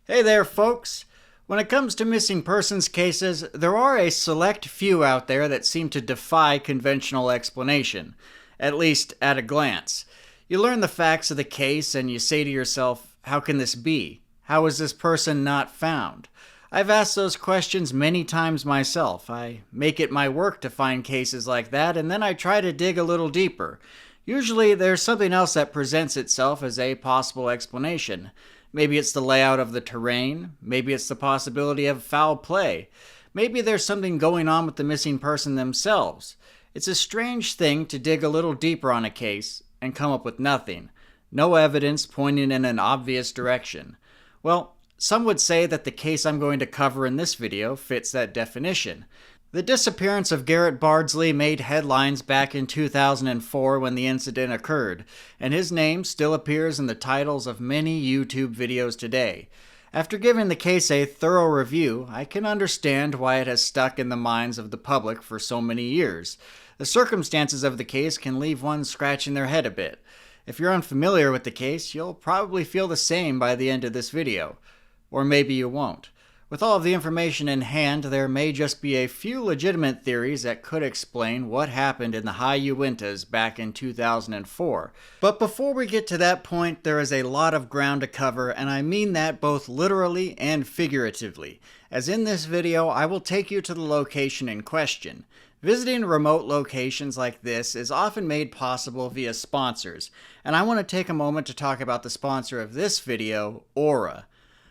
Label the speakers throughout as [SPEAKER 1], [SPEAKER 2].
[SPEAKER 1] Hey there, folks! When it comes to missing persons cases, there are a select few out there that seem to defy conventional explanation, at least at a glance. You learn the facts of the case and you say to yourself, how can this be? How is this person not found? I've asked those questions many times myself. I make it my work to find cases like that, and then I try to dig a little deeper. Usually there's something else that presents itself as a possible explanation. Maybe it's the layout of the terrain. Maybe it's the possibility of foul play. Maybe there's something going on with the missing person themselves. It's a strange thing to dig a little deeper on a case and come up with nothing. No evidence pointing in an obvious direction. Well, some would say that the case I'm going to cover in this video fits that definition. The disappearance of Garrett Bardsley made headlines back in 2004 when the incident occurred, and his name still appears in the titles of many YouTube videos today. After giving the case a thorough review, I can understand why it has stuck in the minds of the public for so many years. The circumstances of the case can leave one scratching their head a bit. If you're unfamiliar with the case, you'll probably feel the same by the end of this video. Or maybe you won't. With all of the information in hand, there may just be a few legitimate theories that could explain what happened in the High Uintas back in 2004. But before we get to that point, there is a lot of ground to cover, and I mean that both literally and figuratively. As in this video, I will take you to the location in question. Visiting remote locations like this is often made possible via sponsors, and I want to take a moment to talk about the sponsor of this video, Aura.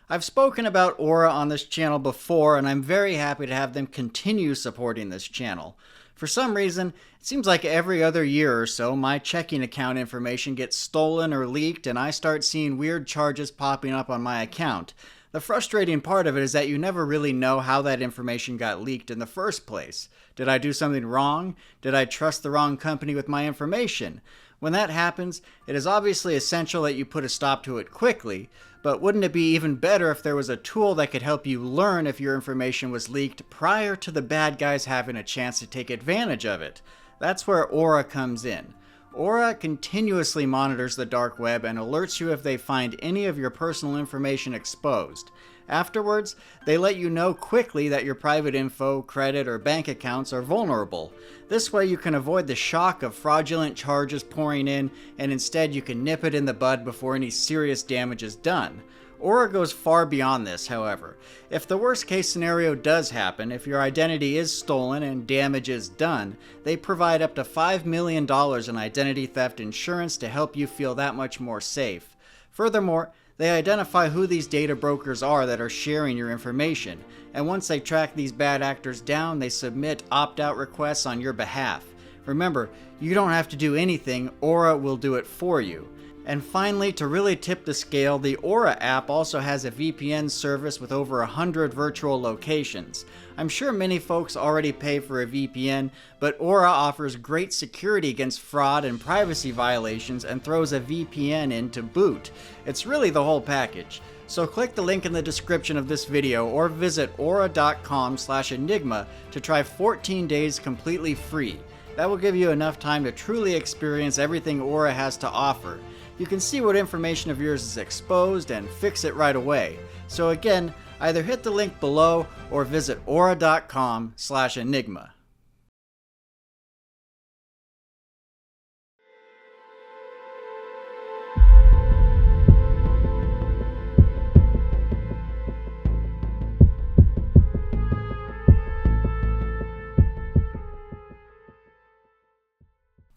[SPEAKER 1] I've spoken about Aura on this channel before, and I'm very happy to have them continue supporting this channel. For some reason, it seems like every other year or so, my checking account information gets stolen or leaked, and I start seeing weird charges popping up on my account. The frustrating part of it is that you never really know how that information got leaked in the first place. Did I do something wrong? Did I trust the wrong company with my information? When that happens, it is obviously essential that you put a stop to it quickly, but wouldn't it be even better if there was a tool that could help you learn if your information was leaked prior to the bad guys having a chance to take advantage of it? That's where Aura comes in. Aura continuously monitors the dark web and alerts you if they find any of your personal information exposed. Afterwards, they let you know quickly that your private info, credit, or bank accounts are vulnerable. This way you can avoid the shock of fraudulent charges pouring in, and instead you can nip it in the bud before any serious damage is done. Aura goes far beyond this, however. If the worst case scenario does happen, if your identity is stolen and damage is done, they provide up to $5 million in identity theft insurance to help you feel that much more safe. Furthermore, they identify who these data brokers are that are sharing your information, and once they track these bad actors down, they submit opt-out requests on your behalf. Remember, you don't have to do anything, Aura will do it for you. And finally, to really tip the scale, the Aura app also has a VPN service with over 100 virtual locations. I'm sure many folks already pay for a VPN, but Aura offers great security against fraud and privacy violations and throws a VPN in to boot. It's really the whole package. So click the link in the description of this video or visit aura.com/enigma to try 14 days completely free. That will give you enough time to truly experience everything Aura has to offer. You can see what information of yours is exposed and fix it right away. So again, either hit the link below or visit aura.com/enigma.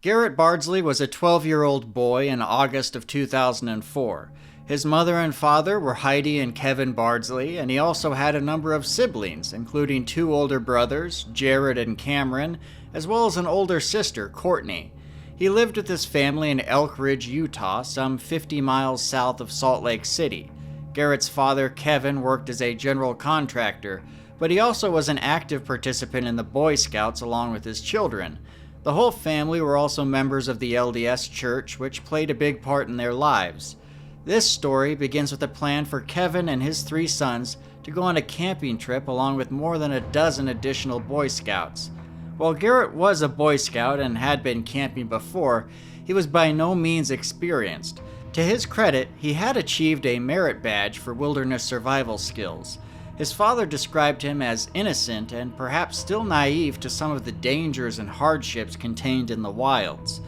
[SPEAKER 1] Garrett Bardsley was a 12-year-old boy in August of 2004. His mother and father were Heidi and Kevin Bardsley, and he also had a number of siblings, including two older brothers, Jared and Cameron, as well as an older sister, Courtney. He lived with his family in Elk Ridge, Utah, some 50 miles south of Salt Lake City. Garrett's father, Kevin, worked as a general contractor, but he also was an active participant in the Boy Scouts along with his children. The whole family were also members of the LDS Church, which played a big part in their lives. This story begins with a plan for Kevin and his 3 sons to go on a camping trip along with more than a dozen additional Boy Scouts. While Garrett was a Boy Scout and had been camping before, he was by no means experienced. To his credit, he had achieved a merit badge for wilderness survival skills. His father described him as innocent and perhaps still naive to some of the dangers and hardships contained in the wilds.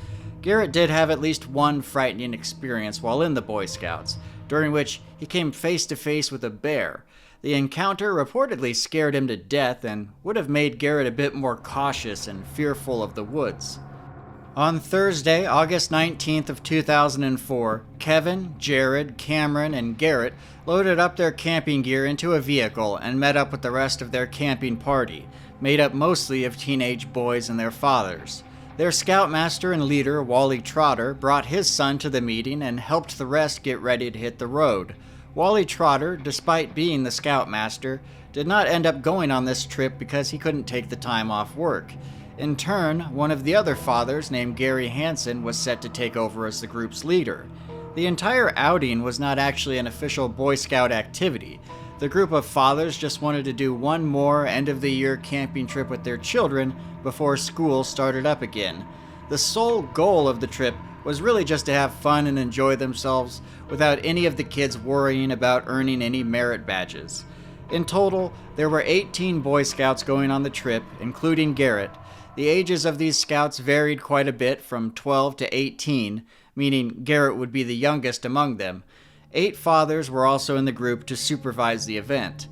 [SPEAKER 1] Garrett did have at least one frightening experience while in the Boy Scouts, during which he came face to face with a bear. The encounter reportedly scared him to death and would have made Garrett a bit more cautious and fearful of the woods. On Thursday, August 19th of 2004, Kevin, Jared, Cameron, and Garrett loaded up their camping gear into a vehicle and met up with the rest of their camping party, made up mostly of teenage boys and their fathers. Their scoutmaster and leader, Wally Trotter, brought his son to the meeting and helped the rest get ready to hit the road. Wally Trotter, despite being the scoutmaster, did not end up going on this trip because he couldn't take the time off work. In turn, one of the other fathers, named Gary Hansen, was set to take over as the group's leader. The entire outing was not actually an official Boy Scout activity. The group of fathers just wanted to do one more end-of-the-year camping trip with their children before school started up again. The sole goal of the trip was really just to have fun and enjoy themselves without any of the kids worrying about earning any merit badges. In total, there were 18 Boy Scouts going on the trip, including Garrett. The ages of these scouts varied quite a bit, from 12 to 18, meaning Garrett would be the youngest among them. 8 fathers were also in the group to supervise the event.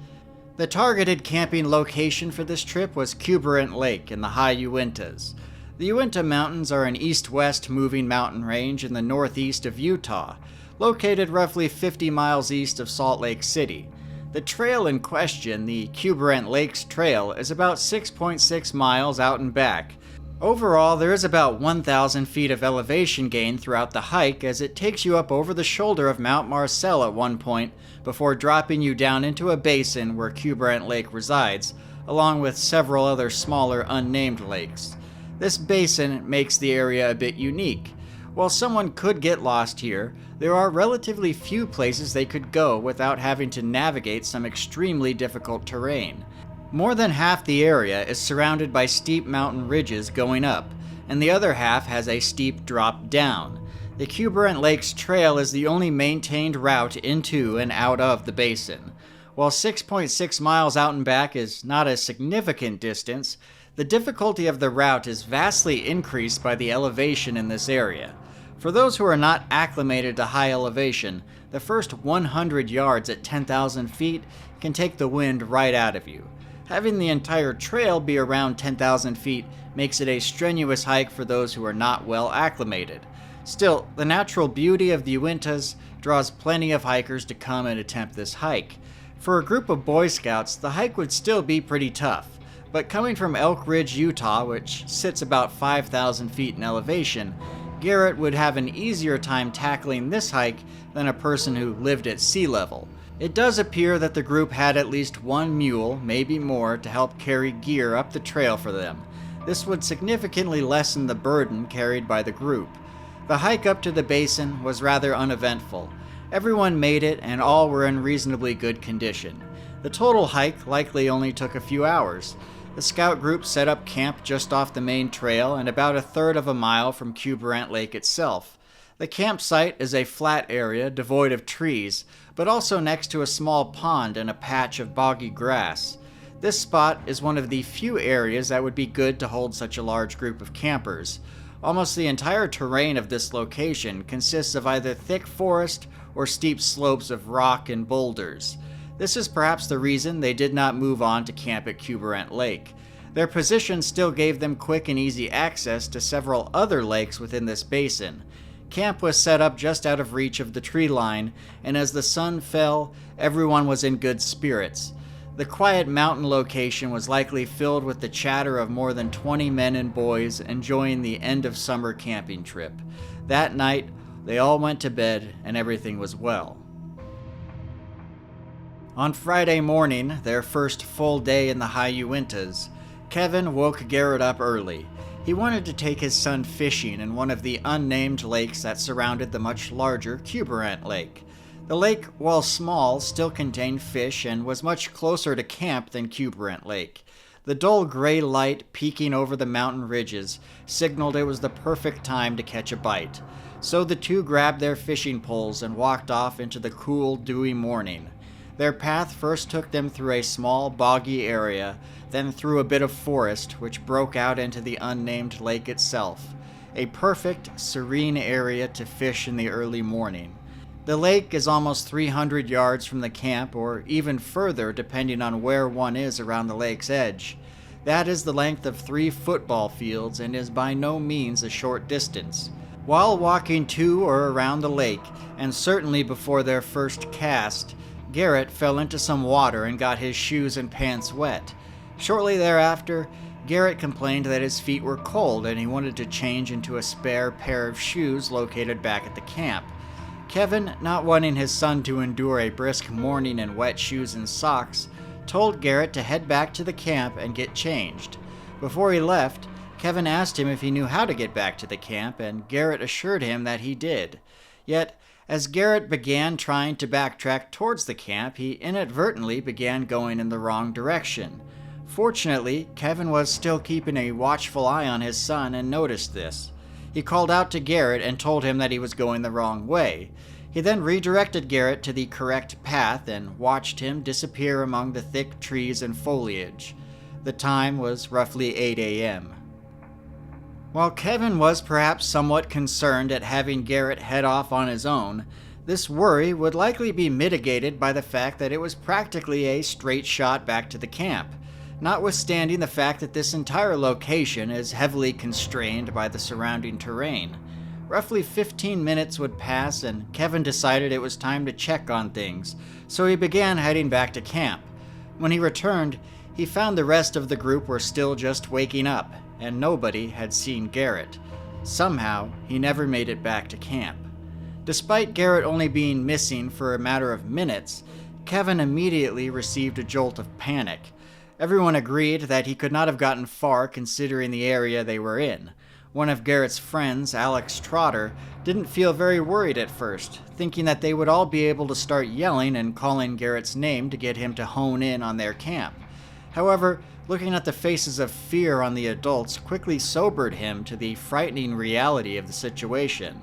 [SPEAKER 1] The targeted camping location for this trip was Cuberant Lake in the High Uintas. The Uinta Mountains are an east-west moving mountain range in the northeast of Utah, located roughly 50 miles east of Salt Lake City. The trail in question, the Cuberant Lakes Trail, is about 6.6 miles out and back. Overall, there is about 1,000 feet of elevation gain throughout the hike, as it takes you up over the shoulder of Mount Marcel at one point before dropping you down into a basin where Cuberant Lake resides, along with several other smaller unnamed lakes. This basin makes the area a bit unique. While someone could get lost here, there are relatively few places they could go without having to navigate some extremely difficult terrain. More than half the area is surrounded by steep mountain ridges going up, and the other half has a steep drop down. The Cuberant Lakes Trail is the only maintained route into and out of the basin. While 6.6 miles out and back is not a significant distance, the difficulty of the route is vastly increased by the elevation in this area. For those who are not acclimated to high elevation, the first 100 yards at 10,000 feet can take the wind right out of you. Having the entire trail be around 10,000 feet makes it a strenuous hike for those who are not well acclimated. Still, the natural beauty of the Uintas draws plenty of hikers to come and attempt this hike. For a group of Boy Scouts, the hike would still be pretty tough, but coming from Elk Ridge, Utah, which sits about 5,000 feet in elevation, Garrett would have an easier time tackling this hike than a person who lived at sea level. It does appear that the group had at least one mule, maybe more, to help carry gear up the trail for them. This would significantly lessen the burden carried by the group. The hike up to the basin was rather uneventful. Everyone made it and all were in reasonably good condition. The total hike likely only took a few hours. The scout group set up camp just off the main trail and about a third of a mile from Cuberant Lake itself. The campsite is a flat area devoid of trees, but also next to a small pond and a patch of boggy grass. This spot is one of the few areas that would be good to hold such a large group of campers. Almost the entire terrain of this location consists of either thick forest or steep slopes of rock and boulders. This is perhaps the reason they did not move on to camp at Cuberant Lake. Their position still gave them quick and easy access to several other lakes within this basin. Camp was set up just out of reach of the tree line, and as the sun fell, everyone was in good spirits. The quiet mountain location was likely filled with the chatter of more than 20 men and boys enjoying the end of summer camping trip. That night, they all went to bed and everything was well. On Friday morning, their first full day in the High Uintas, Kevin woke Garrett up early. He wanted to take his son fishing in one of the unnamed lakes that surrounded the much larger Cuberant Lake. The lake, while small, still contained fish and was much closer to camp than Cuberant Lake. The dull gray light peeking over the mountain ridges signaled it was the perfect time to catch a bite. So the two grabbed their fishing poles and walked off into the cool, dewy morning. Their path first took them through a small, boggy area, then through a bit of forest, which broke out into the unnamed lake itself. A perfect, serene area to fish in the early morning. The lake is almost 300 yards from the camp, or even further depending on where one is around the lake's edge. That is the length of 3 football fields and is by no means a short distance. While walking to or around the lake, and certainly before their first cast, Garrett fell into some water and got his shoes and pants wet. Shortly thereafter, Garrett complained that his feet were cold and he wanted to change into a spare pair of shoes located back at the camp. Kevin, not wanting his son to endure a brisk morning in wet shoes and socks, told Garrett to head back to the camp and get changed. Before he left, Kevin asked him if he knew how to get back to the camp, and Garrett assured him that he did. Yet, as Garrett began trying to backtrack towards the camp, he inadvertently began going in the wrong direction. Fortunately, Kevin was still keeping a watchful eye on his son and noticed this. He called out to Garrett and told him that he was going the wrong way. He then redirected Garrett to the correct path and watched him disappear among the thick trees and foliage. The time was roughly 8 a.m. While Kevin was perhaps somewhat concerned at having Garrett head off on his own, this worry would likely be mitigated by the fact that it was practically a straight shot back to the camp, notwithstanding the fact that this entire location is heavily constrained by the surrounding terrain. Roughly 15 minutes would pass and Kevin decided it was time to check on things, so he began heading back to camp. When he returned, he found the rest of the group were still just waking up, and nobody had seen Garrett. Somehow, he never made it back to camp. Despite Garrett only being missing for a matter of minutes, Kevin immediately received a jolt of panic. Everyone agreed that he could not have gotten far considering the area they were in. One of Garrett's friends, Alex Trotter, didn't feel very worried at first, thinking that they would all be able to start yelling and calling Garrett's name to get him to hone in on their camp. However, looking at the faces of fear on the adults quickly sobered him to the frightening reality of the situation.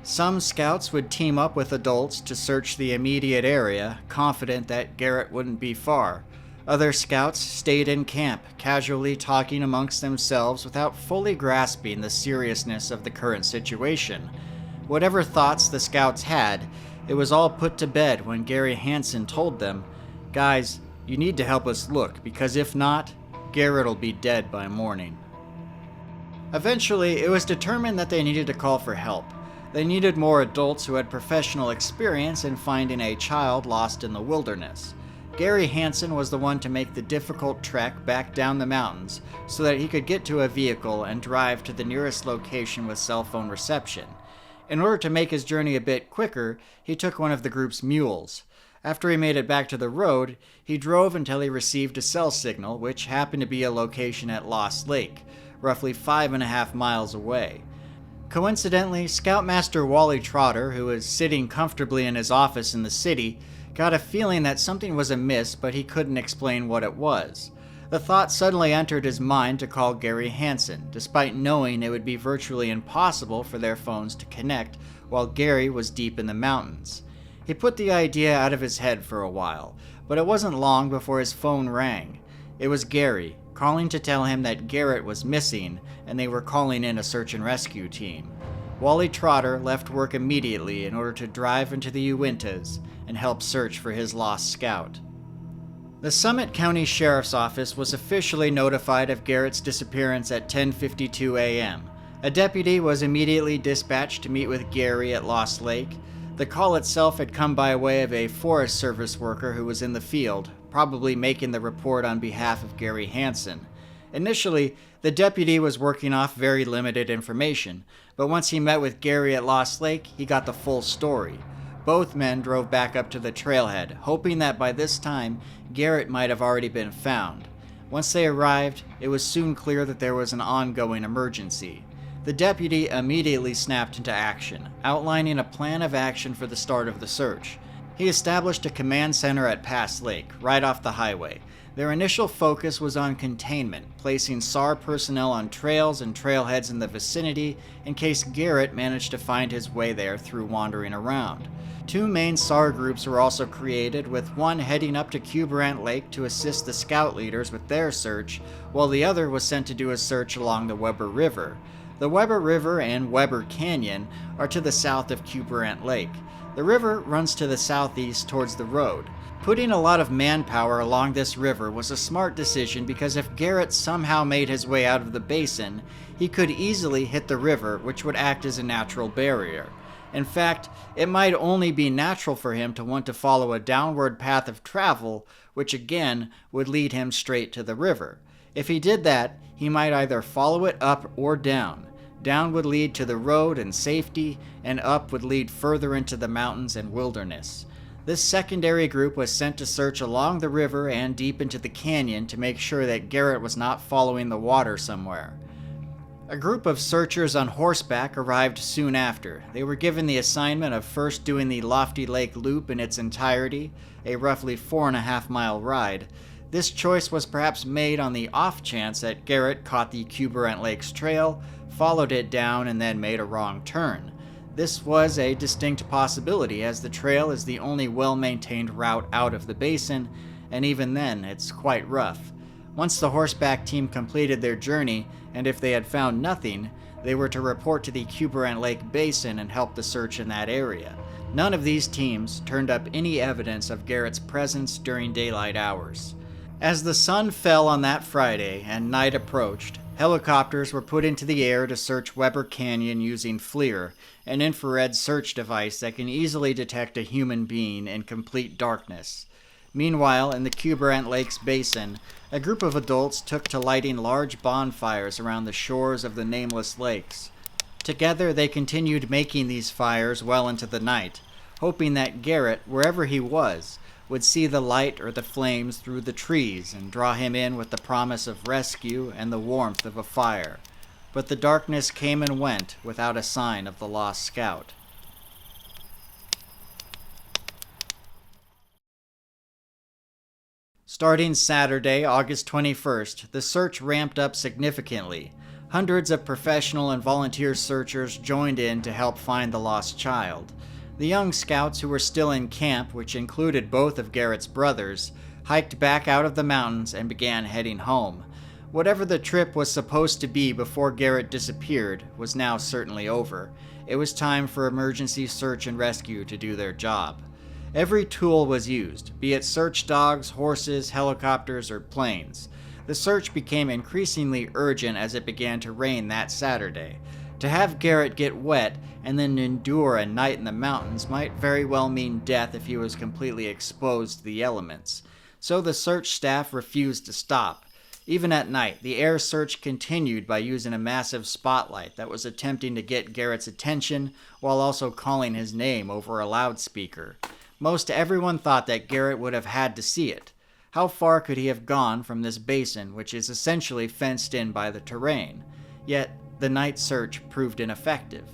[SPEAKER 1] Some scouts would team up with adults to search the immediate area, confident that Garrett wouldn't be far. Other scouts stayed in camp, casually talking amongst themselves without fully grasping the seriousness of the current situation. Whatever thoughts the scouts had, it was all put to bed when Gary Hansen told them, "Guys, you need to help us look, because if not, Garrett'll be dead by morning." Eventually, it was determined that they needed to call for help. They needed more adults who had professional experience in finding a child lost in the wilderness. Gary Hansen was the one to make the difficult trek back down the mountains so that he could get to a vehicle and drive to the nearest location with cell phone reception. In order to make his journey a bit quicker, he took one of the group's mules. After he made it back to the road, he drove until he received a cell signal, which happened to be a location at Lost Lake, roughly 5.5 miles away. Coincidentally, Scoutmaster Wally Trotter, who was sitting comfortably in his office in the city, got a feeling that something was amiss, but he couldn't explain what it was. The thought suddenly entered his mind to call Gary Hansen, despite knowing it would be virtually impossible for their phones to connect while Gary was deep in the mountains. He put the idea out of his head for a while, but it wasn't long before his phone rang. It was Gary, calling to tell him that Garrett was missing and they were calling in a search and rescue team. Wally Trotter left work immediately in order to drive into the Uintas and help search for his lost scout. The Summit County Sheriff's Office was officially notified of Garrett's disappearance at 10:52 a.m. A deputy was immediately dispatched to meet with Gary at Lost Lake. The call itself had come by way of a Forest Service worker who was in the field, probably making the report on behalf of Gary Hansen. Initially, the deputy was working off very limited information, but once he met with Gary at Lost Lake, he got the full story. Both men drove back up to the trailhead, hoping that by this time, Garrett might have already been found. Once they arrived, it was soon clear that there was an ongoing emergency. The deputy immediately snapped into action, outlining a plan of action for the start of the search. He established a command center at Pass Lake, right off the highway. Their initial focus was on containment, placing SAR personnel on trails and trailheads in the vicinity in case Garrett managed to find his way there through wandering around. 2 main SAR groups were also created, with one heading up to Cuberant Lake to assist the scout leaders with their search, while the other was sent to do a search along the Weber River. The Weber River and Weber Canyon are to the south of Cuberant Lake. The river runs to the southeast towards the road. Putting a lot of manpower along this river was a smart decision because if Garrett somehow made his way out of the basin, he could easily hit the river, which would act as a natural barrier. In fact, it might only be natural for him to want to follow a downward path of travel, which again would lead him straight to the river. If he did that, he might either follow it up or down. Down would lead to the road and safety, and up would lead further into the mountains and wilderness. This secondary group was sent to search along the river and deep into the canyon to make sure that Garrett was not following the water somewhere. A group of searchers on horseback arrived soon after. They were given the assignment of first doing the Lofty Lake Loop in its entirety, a roughly 4.5-mile ride. This choice was perhaps made on the off chance that Garrett caught the Cuberant Lakes trail, followed it down, and then made a wrong turn. This was a distinct possibility, as the trail is the only well-maintained route out of the basin, and even then, it's quite rough. Once the horseback team completed their journey, and if they had found nothing, they were to report to the Cuberant Lake Basin and help the search in that area. None of these teams turned up any evidence of Garrett's presence during daylight hours. As the sun fell on that Friday and night approached, helicopters were put into the air to search Weber Canyon using FLIR, an infrared search device that can easily detect a human being in complete darkness. Meanwhile, in the Cuberant Lakes Basin, a group of adults took to lighting large bonfires around the shores of the nameless lakes. Together, they continued making these fires well into the night, hoping that Garrett, wherever he was, would see the light or the flames through the trees and draw him in with the promise of rescue and the warmth of a fire. But the darkness came and went without a sign of the lost scout. Starting Saturday, August 21st, the search ramped up significantly. Hundreds of professional and volunteer searchers joined in to help find the lost child. The young scouts who were still in camp, which included both of Garrett's brothers, hiked back out of the mountains and began heading home. Whatever the trip was supposed to be before Garrett disappeared was now certainly over. It was time for emergency search and rescue to do their job. Every tool was used, be it search dogs, horses, helicopters, or planes. The search became increasingly urgent as it began to rain that Saturday. To have Garrett get wet and then endure a night in the mountains might very well mean death if he was completely exposed to the elements. So the search staff refused to stop. Even at night, the air search continued by using a massive spotlight that was attempting to get Garrett's attention while also calling his name over a loudspeaker. Most everyone thought that Garrett would have had to see it. How far could he have gone from this basin, which is essentially fenced in by the terrain? Yet, the night search proved ineffective.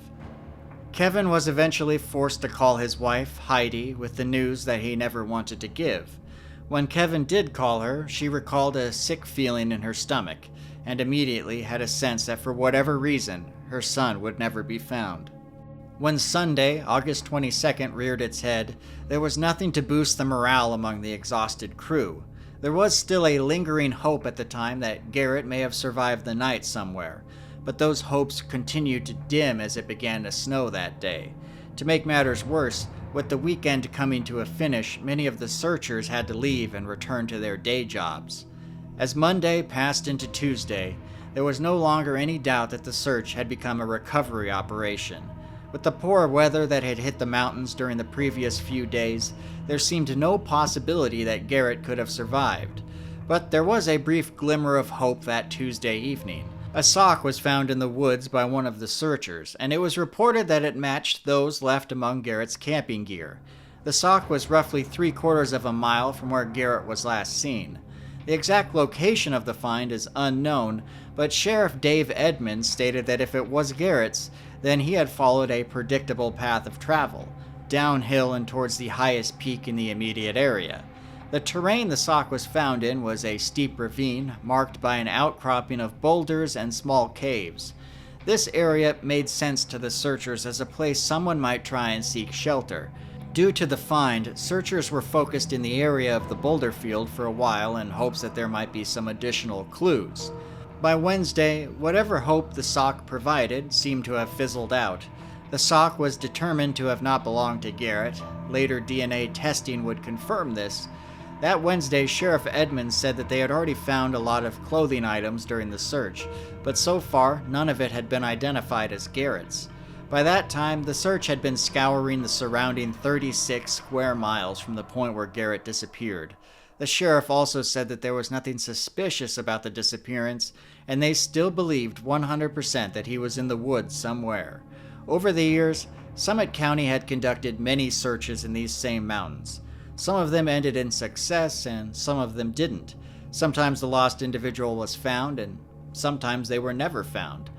[SPEAKER 1] Kevin was eventually forced to call his wife, Heidi, with the news that he never wanted to give. When Kevin did call her, she recalled a sick feeling in her stomach, and immediately had a sense that for whatever reason, her son would never be found. When Sunday, August 22nd, reared its head, there was nothing to boost the morale among the exhausted crew. There was still a lingering hope at the time that Garrett may have survived the night somewhere, but those hopes continued to dim as it began to snow that day. To make matters worse, with the weekend coming to a finish, many of the searchers had to leave and return to their day jobs. As Monday passed into Tuesday, there was no longer any doubt that the search had become a recovery operation. With the poor weather that had hit the mountains during the previous few days, there seemed no possibility that Garrett could have survived. But there was a brief glimmer of hope that Tuesday evening. A sock was found in the woods by one of the searchers, and it was reported that it matched those left among Garrett's camping gear. The sock was roughly 3/4 of a mile from where Garrett was last seen. The exact location of the find is unknown, but Sheriff Dave Edmonds stated that if it was Garrett's, then he had followed a predictable path of travel. downhill and towards the highest peak in the immediate area. The terrain the sock was found in was a steep ravine marked by an outcropping of boulders and small caves. This area made sense to the searchers as a place someone might try and seek shelter. Due to the find, searchers were focused in the area of the boulder field for a while in hopes that there might be some additional clues. By Wednesday, whatever hope the sock provided seemed to have fizzled out. The sock was determined to have not belonged to Garrett. Later DNA testing would confirm this. That Wednesday, Sheriff Edmonds said that they had already found a lot of clothing items during the search, but so far, none of it had been identified as Garrett's. By that time, the search had been scouring the surrounding 36 square miles from the point where Garrett disappeared. The sheriff also said that there was nothing suspicious about the disappearance, and they still believed 100% that he was in the woods somewhere. Over the years, Summit County had conducted many searches in these same mountains. Some of them ended in success, and some of them didn't. Sometimes the lost individual was found, and sometimes they were never found.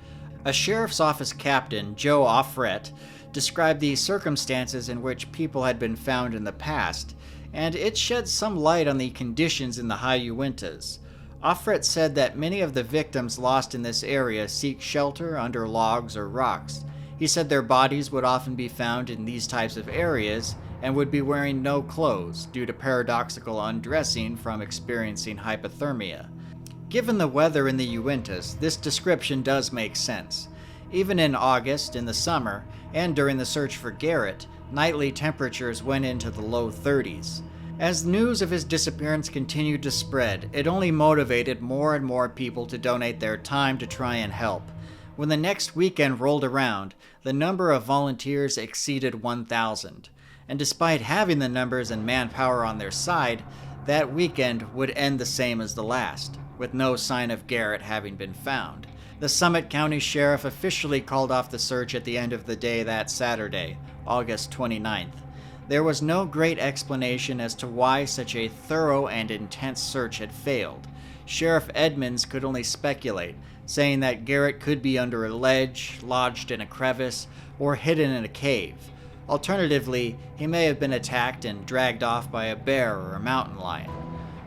[SPEAKER 1] A sheriff's office captain, Joe Offret, described the circumstances in which people had been found in the past, and it shed some light on the conditions in the High Uintas. Offret said that many of the victims lost in this area seek shelter under logs or rocks. He said their bodies would often be found in these types of areas and would be wearing no clothes due to paradoxical undressing from experiencing hypothermia. Given the weather in the Uintas, this description does make sense. Even in August, in the summer, and during the search for Garrett, nightly temperatures went into the low 30s. As news of his disappearance continued to spread, it only motivated more and more people to donate their time to try and help. When the next weekend rolled around, the number of volunteers exceeded 1,000. And despite having the numbers and manpower on their side, that weekend would end the same as the last, with no sign of Garrett having been found. The Summit County Sheriff officially called off the search at the end of the day that Saturday, August 29th. There was no great explanation as to why such a thorough and intense search had failed. Sheriff Edmonds could only speculate, saying that Garrett could be under a ledge, lodged in a crevice, or hidden in a cave. Alternatively, he may have been attacked and dragged off by a bear or a mountain lion.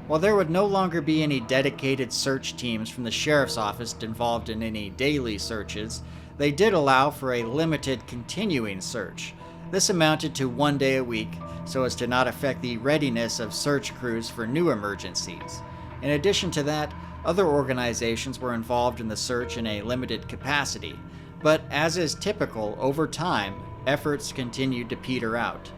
[SPEAKER 1] While there would no longer be any dedicated search teams from the sheriff's office involved in any daily searches, they did allow for a limited continuing search. This amounted to 1 day a week, so as to not affect the readiness of search crews for new emergencies. In addition to that, other organizations were involved in the search in a limited capacity, but as is typical, over time, efforts continued to peter out.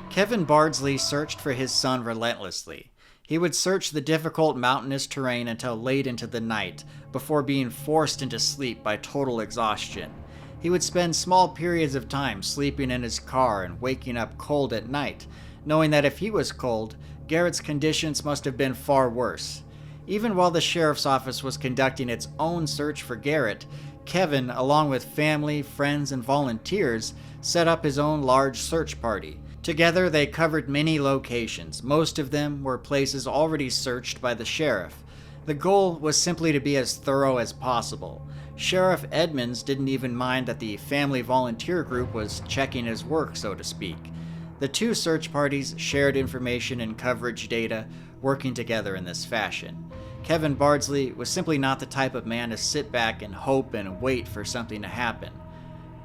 [SPEAKER 1] Kevin Bardsley searched for his son relentlessly. He would search the difficult mountainous terrain until late into the night, before being forced into sleep by total exhaustion. He would spend small periods of time sleeping in his car and waking up cold at night, knowing that if he was cold, Garrett's conditions must have been far worse. Even while the sheriff's office was conducting its own search for Garrett, Kevin, along with family, friends, and volunteers, set up his own large search party. Together, they covered many locations. Most of them were places already searched by the sheriff. The goal was simply to be as thorough as possible. Sheriff Edmonds didn't even mind that the family volunteer group was checking his work, so to speak. The two search parties shared information and coverage data, working together in this fashion. Kevin Bardsley was simply not the type of man to sit back and hope and wait for something to happen.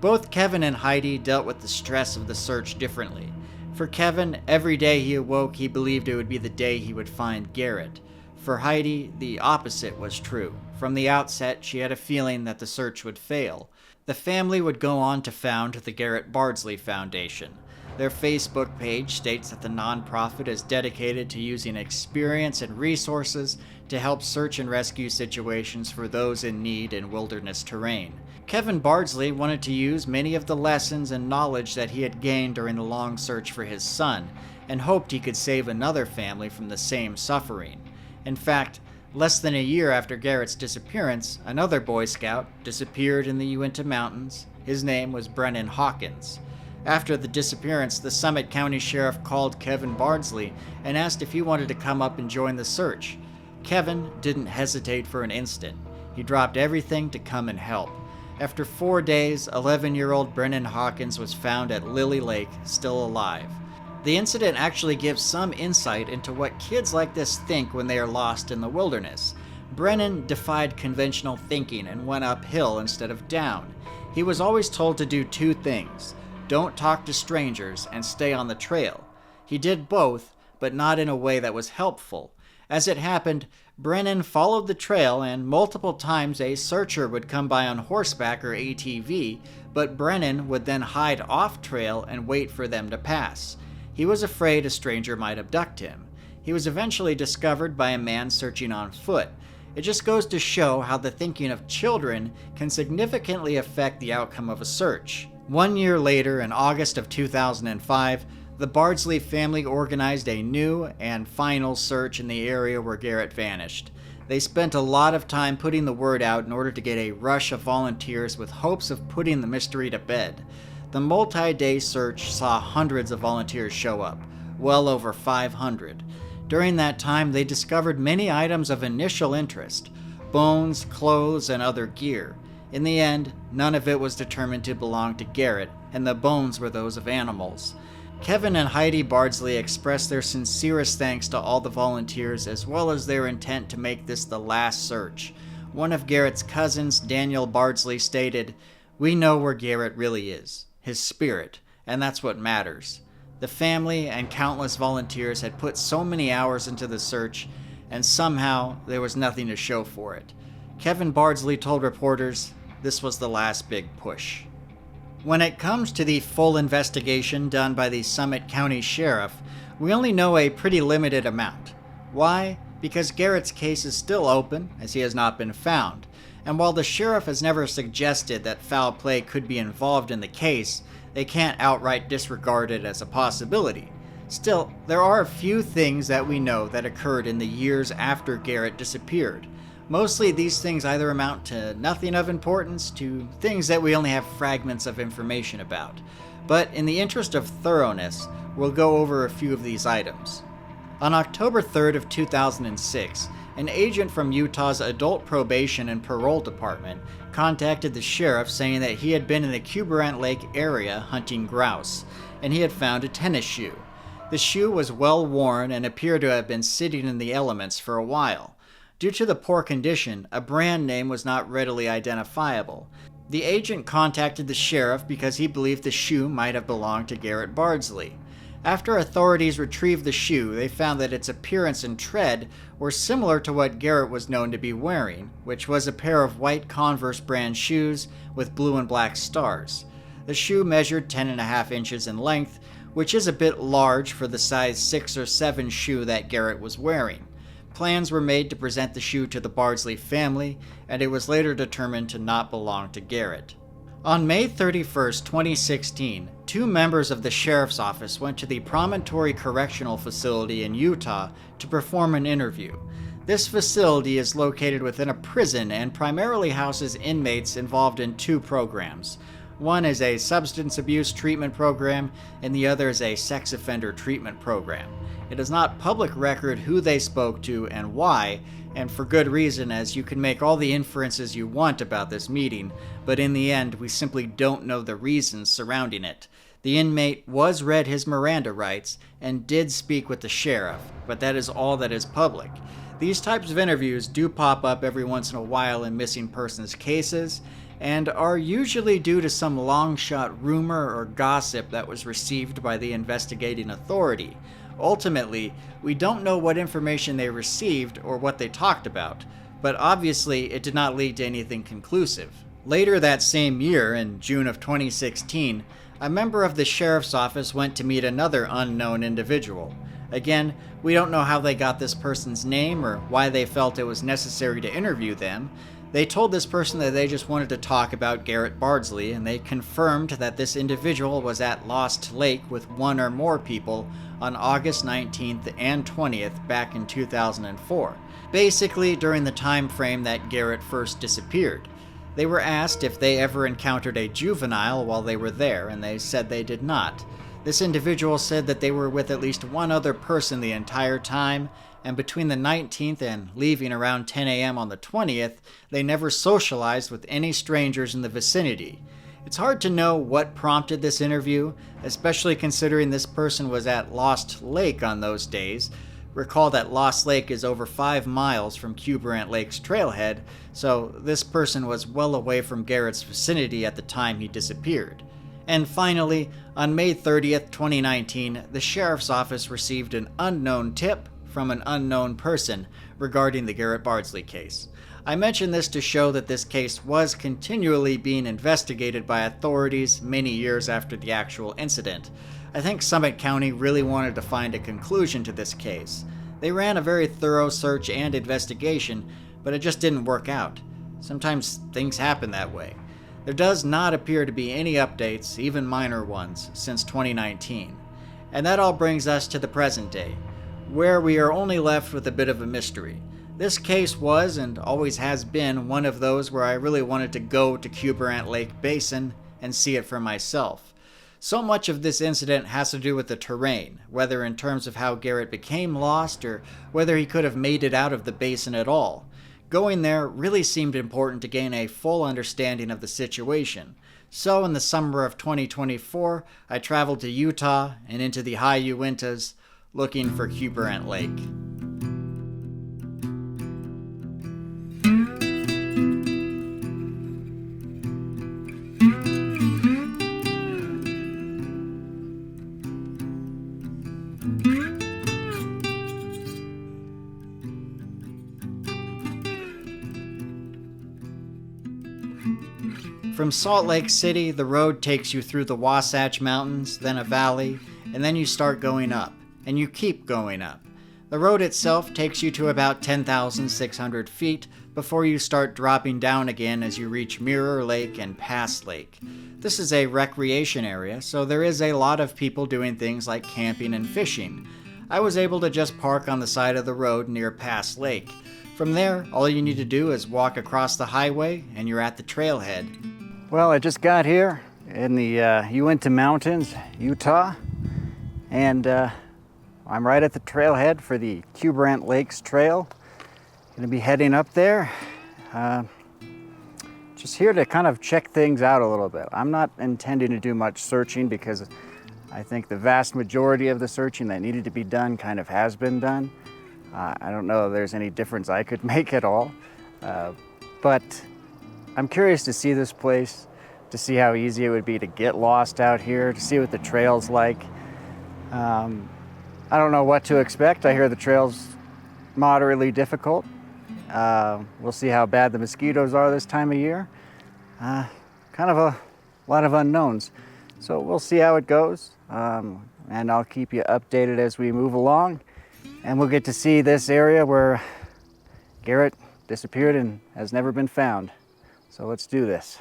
[SPEAKER 1] Both Kevin and Heidi dealt with the stress of the search differently. For Kevin, every day he awoke, he believed it would be the day he would find Garrett. For Heidi, the opposite was true. From the outset, she had a feeling that the search would fail. The family would go on to found the Garrett Bardsley Foundation. Their Facebook page states that the nonprofit is dedicated to using experience and resources to help search and rescue situations for those in need in wilderness terrain. Kevin Bardsley wanted to use many of the lessons and knowledge that he had gained during the long search for his son, and hoped he could save another family from the same suffering. In fact, less than a year after Garrett's disappearance, another Boy Scout disappeared in the Uinta Mountains. His name was Brennan Hawkins. After the disappearance, the Summit County Sheriff called Kevin Bardsley and asked if he wanted to come up and join the search. Kevin didn't hesitate for an instant. He dropped everything to come and help. After 4 days, 11-year-old Brennan Hawkins was found at Lily Lake, still alive. The incident actually gives some insight into what kids like this think when they are lost in the wilderness. Brennan defied conventional thinking and went uphill instead of down. He was always told to do 2 things: don't talk to strangers and stay on the trail. He did both, but not in a way that was helpful. As it happened, Brennan followed the trail, and multiple times a searcher would come by on horseback or ATV, but Brennan would then hide off trail and wait for them to pass. He was afraid a stranger might abduct him. He was eventually discovered by a man searching on foot. It just goes to show how the thinking of children can significantly affect the outcome of a search. 1 year later, in August of 2005, the Bardsley family organized a new and final search in the area where Garrett vanished. They spent a lot of time putting the word out in order to get a rush of volunteers with hopes of putting the mystery to bed. The multi-day search saw hundreds of volunteers show up, well over 500. During that time, they discovered many items of initial interest: bones, clothes, and other gear. In the end, none of it was determined to belong to Garrett, and the bones were those of animals. Kevin and Heidi Bardsley expressed their sincerest thanks to all the volunteers, as well as their intent to make this the last search. One of Garrett's cousins, Daniel Bardsley, stated, "We know where Garrett really is, his spirit, and that's what matters." The family and countless volunteers had put so many hours into the search, and somehow there was nothing to show for it. Kevin Bardsley told reporters this was the last big push. When it comes to the full investigation done by the Summit County Sheriff, we only know a pretty limited amount. Why? Because Garrett's case is still open, as he has not been found. And while the sheriff has never suggested that foul play could be involved in the case, they can't outright disregard it as a possibility. Still, there are a few things that we know that occurred in the years after Garrett disappeared. Mostly these things either amount to nothing of importance to things that we only have fragments of information about. But in the interest of thoroughness, we'll go over a few of these items. On October 3rd of 2006, an agent from Utah's Adult Probation and Parole Department contacted the sheriff saying that he had been in the Cuberant Lake area hunting grouse, and he had found a tennis shoe. The shoe was well worn and appeared to have been sitting in the elements for a while. Due to the poor condition, a brand name was not readily identifiable. The agent contacted the sheriff because he believed the shoe might have belonged to Garrett Bardsley. After authorities retrieved the shoe, they found that its appearance and tread were similar to what Garrett was known to be wearing, which was a pair of white Converse brand shoes with blue and black stars. The shoe measured 10.5 inches in length, which is a bit large for the size 6 or 7 shoe that Garrett was wearing. Plans were made to present the shoe to the Bardsley family, and it was later determined to not belong to Garrett. On May 31st, 2016, 2 members of the sheriff's office went to the Promontory Correctional Facility in Utah to perform an interview. This facility is located within a prison and primarily houses inmates involved in 2 programs. One is a substance abuse treatment program, and the other is a sex offender treatment program. It is not public record who they spoke to and why, and for good reason, as you can make all the inferences you want about this meeting, but in the end, we simply don't know the reasons surrounding it. The inmate was read his Miranda rights and did speak with the sheriff, but that is all that is public. These types of interviews do pop up every once in a while in missing persons cases, and are usually due to some long-shot rumor or gossip that was received by the investigating authority. Ultimately, we don't know what information they received or what they talked about, but obviously it did not lead to anything conclusive. Later that same year, in June of 2016, a member of the sheriff's office went to meet another unknown individual. Again, we don't know how they got this person's name or why they felt it was necessary to interview them. They told this person that they just wanted to talk about Garrett Bardsley, and they confirmed that this individual was at Lost Lake with 1 or more people on August 19th and 20th back in 2004, basically during the time frame that Garrett first disappeared. They were asked if they ever encountered a juvenile while they were there, and they said they did not. This individual said that they were with at least one other person the entire time, and between the 19th and leaving around 10 a.m. on the 20th, they never socialized with any strangers in the vicinity. It's hard to know what prompted this interview, especially considering this person was at Lost Lake on those days. Recall that Lost Lake is over 5 miles from Cuberant Lake's trailhead, so this person was well away from Garrett's vicinity at the time he disappeared. And finally, on May 30th, 2019, the sheriff's office received an unknown tip from an unknown person regarding the Garrett Bardsley case. I mention this to show that this case was continually being investigated by authorities many years after the actual incident. I think Summit County really wanted to find a conclusion to this case. They ran a very thorough search and investigation, but it just didn't work out. Sometimes things happen that way. There does not appear to be any updates, even minor ones, since 2019. And that all brings us to the present day, where we are only left with a bit of a mystery. This case was, and always has been, one of those where I really wanted to go to Cuberant Lake Basin and see it for myself. So much of this incident has to do with the terrain, whether in terms of how Garrett became lost or whether he could have made it out of the basin at all. Going there really seemed important to gain a full understanding of the situation. So in the summer of 2024, I traveled to Utah and into the High Uintas looking for Cuberant Lake. From Salt Lake City, the road takes you through the Wasatch Mountains, then a valley, and then you start going up, and you keep going up. The road itself takes you to about 10,600 feet before you start dropping down again as you reach Mirror Lake and Pass Lake. This is a recreation area, so there is a lot of people doing things like camping and fishing. I was able to just park on the side of the road near Pass Lake. From there, all you need to do is walk across the highway and you're at the trailhead. Well, I just got here in the Uinta Mountains, Utah, and I'm right at the trailhead for the Cuberant Lakes Trail. Gonna be heading up there. Just here to kind of check things out a little bit. I'm not intending to do much searching because I think the vast majority of the searching that needed to be done kind of has been done. I don't know if there's any difference I could make at all, but I'm curious to see this place, to see how easy it would be to get lost out here, to see what the trail's like. I don't know what to expect. I hear the trail's moderately difficult. We'll see how bad the mosquitoes are this time of year. Kind of a lot of unknowns. So we'll see how it goes, and I'll keep you updated as we move along. And we'll get to see this area where Garrett disappeared and has never been found. So let's do this.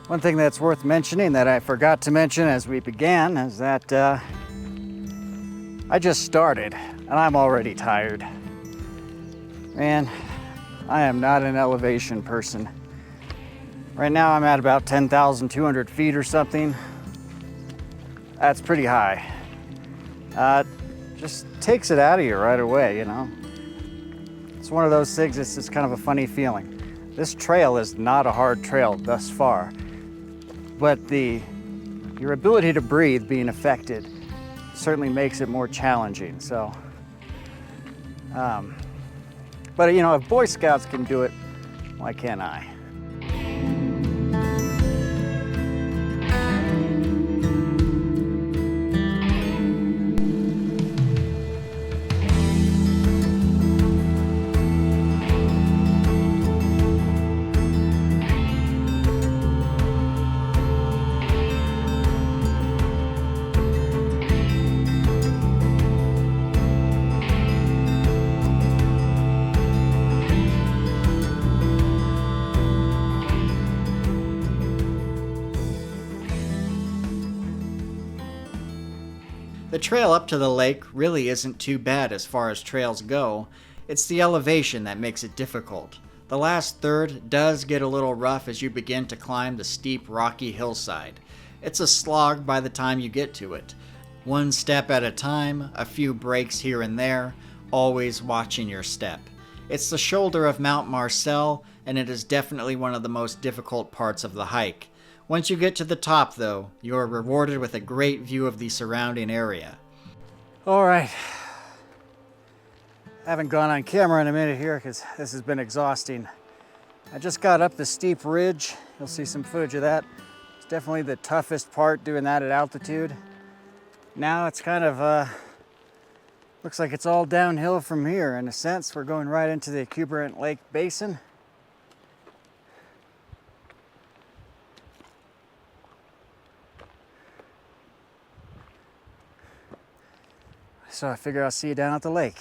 [SPEAKER 1] One thing that's worth mentioning that I forgot to mention as we began is that I just started and I'm already tired. Man, I am not an elevation person. Right now I'm at about 10,200 feet or something. That's pretty high. Just takes it out of you right away, you know. It's one of those things, it's just kind of a funny feeling. This trail is not a hard trail thus far. But your ability to breathe being affected certainly makes it more challenging. So, but you know, if Boy Scouts can do it, why can't I? The trail up to the lake really isn't too bad as far as trails go. It's the elevation that makes it difficult. The last third does get a little rough as you begin to climb the steep rocky hillside. It's a slog by the time you get to it. One step at a time, a few breaks here and there, always watching your step. It's the shoulder of Mount Marcel, and it is definitely one of the most difficult parts of the hike. Once you get to the top, though, you are rewarded with a great view of the surrounding area.
[SPEAKER 2] All right. Haven't gone on camera in a minute here because this has been exhausting. I just got up the steep ridge. You'll see some footage of that. It's definitely the toughest part doing that at altitude. Now it's kind of, looks like it's all downhill from here. In a sense, we're going right into the Cuberant Lake basin. So I figure I'll see you down at the lake.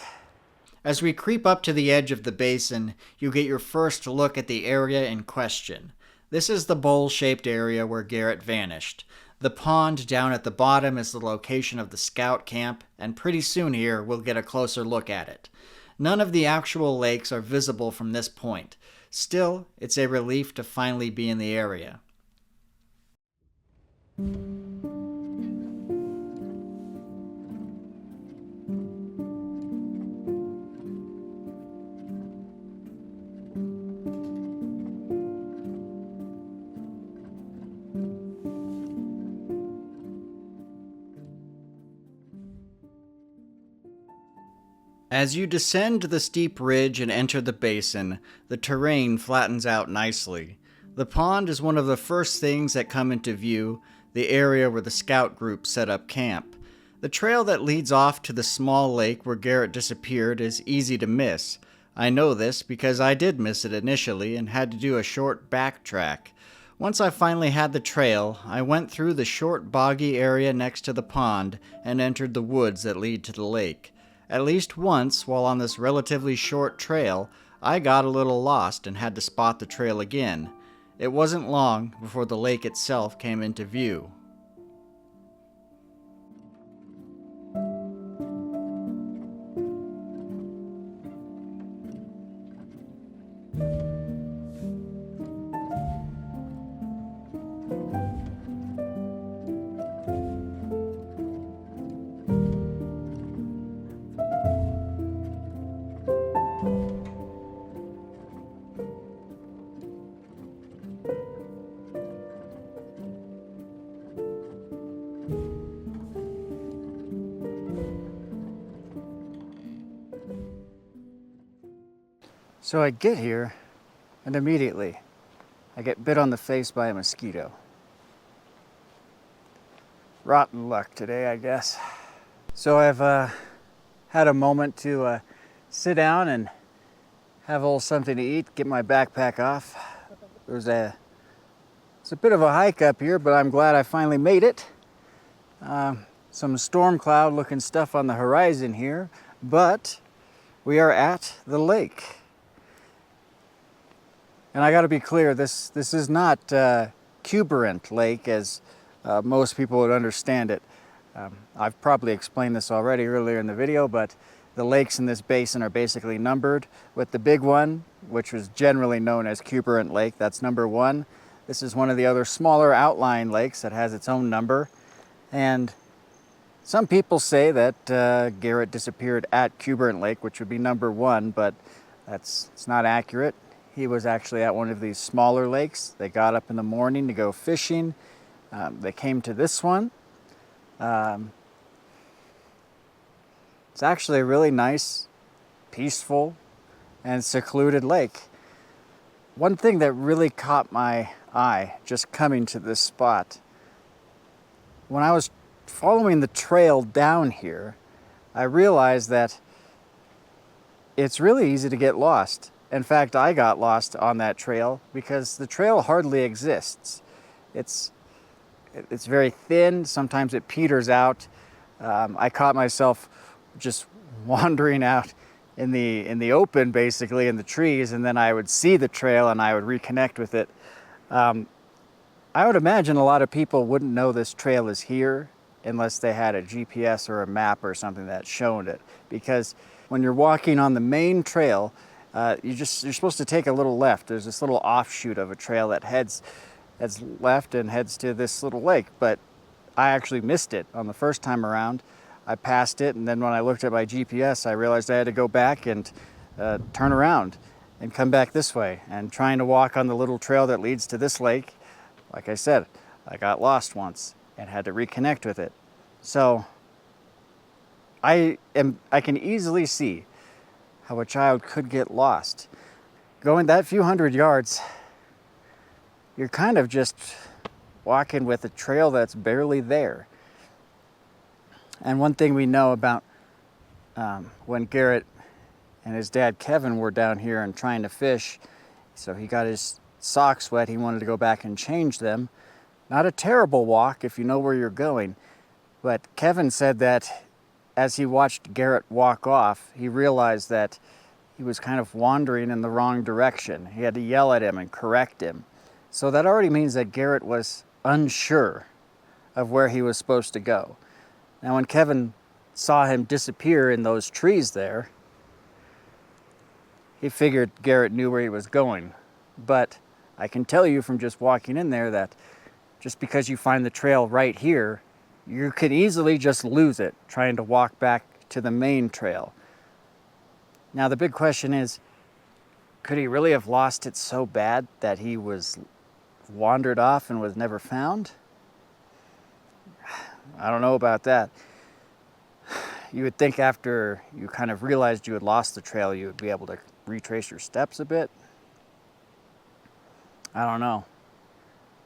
[SPEAKER 1] As we creep up to the edge of the basin, you get your first look at the area in question. This is the bowl-shaped area where Garrett vanished. The pond down at the bottom is the location of the scout camp, and pretty soon here we'll get a closer look at it. None of the actual lakes are visible from this point. Still, it's a relief to finally be in the area. As you descend the steep ridge and enter the basin, the terrain flattens out nicely. The pond is one of the first things that come into view, the area where the scout group set up camp. The trail that leads off to the small lake where Garrett disappeared is easy to miss. I know this because I did miss it initially and had to do a short backtrack. Once I finally had the trail, I went through the short boggy area next to the pond and entered the woods that lead to the lake. At least once, while on this relatively short trail, I got a little lost and had to spot the trail again. It wasn't long before the lake itself came into view.
[SPEAKER 2] So I get here, and immediately I get bit on the face by a mosquito. Rotten luck today, I guess. So I've had a moment to sit down and have a little something to eat, get my backpack off. It's a bit of a hike up here, but I'm glad I finally made it. Some storm cloud looking stuff on the horizon here, but we are at the lake. And I got to be clear, this is not Cuberant Lake as most people would understand it. I've probably explained this already earlier in the video, but the lakes in this basin are basically numbered, with the big one, which was generally known as Cuberant Lake, that's number 1. This is one of the other smaller outlying lakes that has its own number. And some people say that Garrett disappeared at Cuberant Lake, which would be number 1, but it's not accurate. He was actually at one of these smaller lakes. They got up in the morning to go fishing. They came to this one. It's actually a really nice, peaceful, and secluded lake. One thing that really caught my eye just coming to this spot, when I was following the trail down here, I realized that it's really easy to get lost. In fact, I got lost on that trail because the trail hardly exists. It's very thin, sometimes it peters out. I caught myself just wandering out in the open, basically, in the trees, and then I would see the trail and I would reconnect with it. I would imagine a lot of people wouldn't know this trail is here unless they had a GPS or a map or something that showed it. Because when you're walking on the main trail, you're supposed to take a little left. There's this little offshoot of a trail that heads left and heads to this little lake, but I actually missed it on the first time around. I passed it, and then when I looked at my GPS, I realized I had to go back and turn around and come back this way. And trying to walk on the little trail that leads to this lake, like I said, I got lost once and had to reconnect with it. So I can easily see how a child could get lost. Going that few hundred yards, you're kind of just walking with a trail that's barely there. And one thing we know about when Garrett and his dad Kevin were down here and trying to fish, so he got his socks wet, he wanted to go back and change them. Not a terrible walk if you know where you're going, but Kevin said that as he watched Garrett walk off, he realized that he was kind of wandering in the wrong direction. He had to yell at him and correct him. So that already means that Garrett was unsure of where he was supposed to go. Now when Kevin saw him disappear in those trees there, he figured Garrett knew where he was going. But I can tell you from just walking in there that just because you find the trail right here, you could easily just lose it trying to walk back to the main trail. Now the big question is, could he really have lost it so bad that he was wandered off and was never found? I don't know about that. You would think after you kind of realized you had lost the trail, you would be able to retrace your steps a bit. I don't know.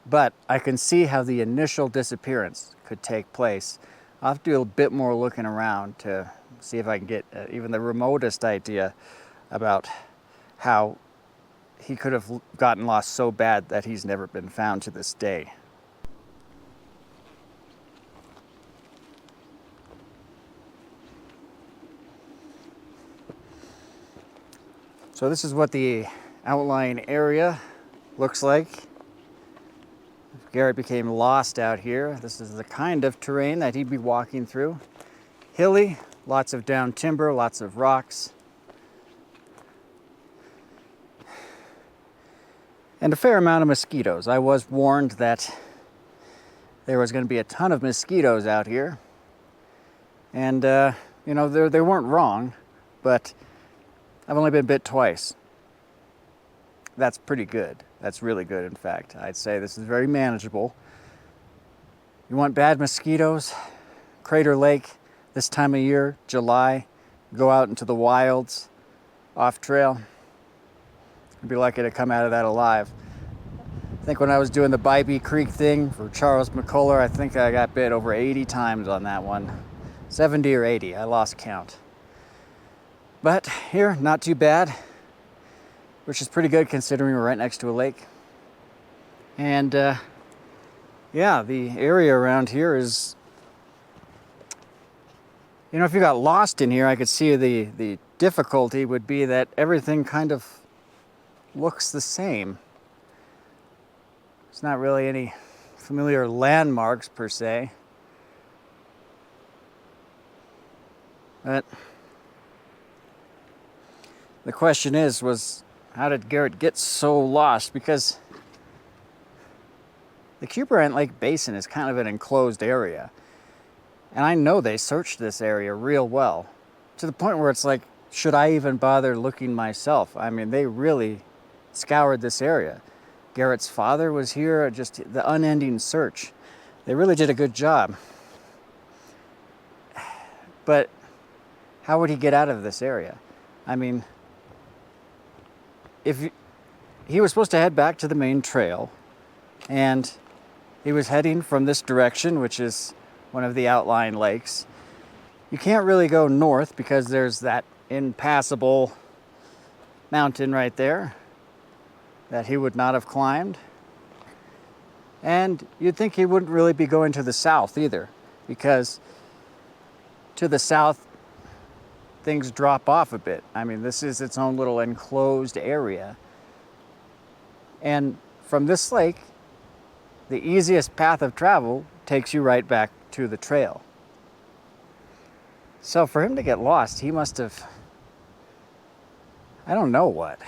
[SPEAKER 2] But I can see how the initial disappearance could take place. I'll have to do a bit more looking around to see if I can get even the remotest idea about how he could have gotten lost so bad that he's never been found to this day. So this is what the outlying area looks like. If Garrett became lost out here, this is the kind of terrain that he'd be walking through. Hilly, lots of down timber, lots of rocks. And a fair amount of mosquitoes. I was warned that there was going to be a ton of mosquitoes out here. And, you know, they weren't wrong, but I've only been bit twice. That's pretty good. That's really good, in fact. I'd say this is very manageable. You want bad mosquitoes? Crater Lake, this time of year, July, go out into the wilds, off trail. I'd be lucky to come out of that alive. I think when I was doing the Bybee Creek thing for Charles McCullough, I think I got bit over 80 times on that one. 70 or 80, I lost count. But here, not too bad, which is pretty good considering we're right next to a lake. And yeah, the area around here is, you know, if you got lost in here, I could see the difficulty would be that everything kind of looks the same. There's not really any familiar landmarks per se. But the question was how did Garrett get so lost? Because the Cuberant Lake Basin is kind of an enclosed area. And I know they searched this area real well, to the point where it's like, should I even bother looking myself? I mean, they really scoured this area. Garrett's father was here, just the unending search. They really did a good job. But how would he get out of this area? I mean, he was supposed to head back to the main trail, and he was heading from this direction, which is one of the outlying lakes. You can't really go north because there's that impassable mountain right there that he would not have climbed. And you'd think he wouldn't really be going to the south either, because to the south things drop off a bit. I mean, this is its own little enclosed area. And from this lake, the easiest path of travel takes you right back to the trail. So for him to get lost, he must have, I don't know what.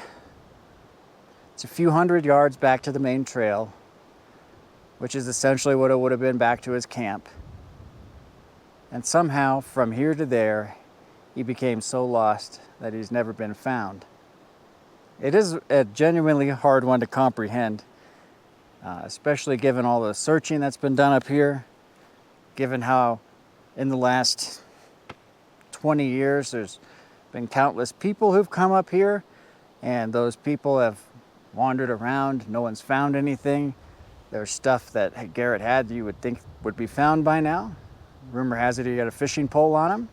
[SPEAKER 2] It's a few hundred yards back to the main trail, which is essentially what it would have been back to his camp. And somehow, from here to there, he became so lost that he's never been found. It is a genuinely hard one to comprehend, especially given all the searching that's been done up here, given how in the last 20 years there's been countless people who've come up here, and those people have wandered around. No one's found anything. There's stuff that Garrett had that you would think would be found by now. Rumor has it he had a fishing pole on him.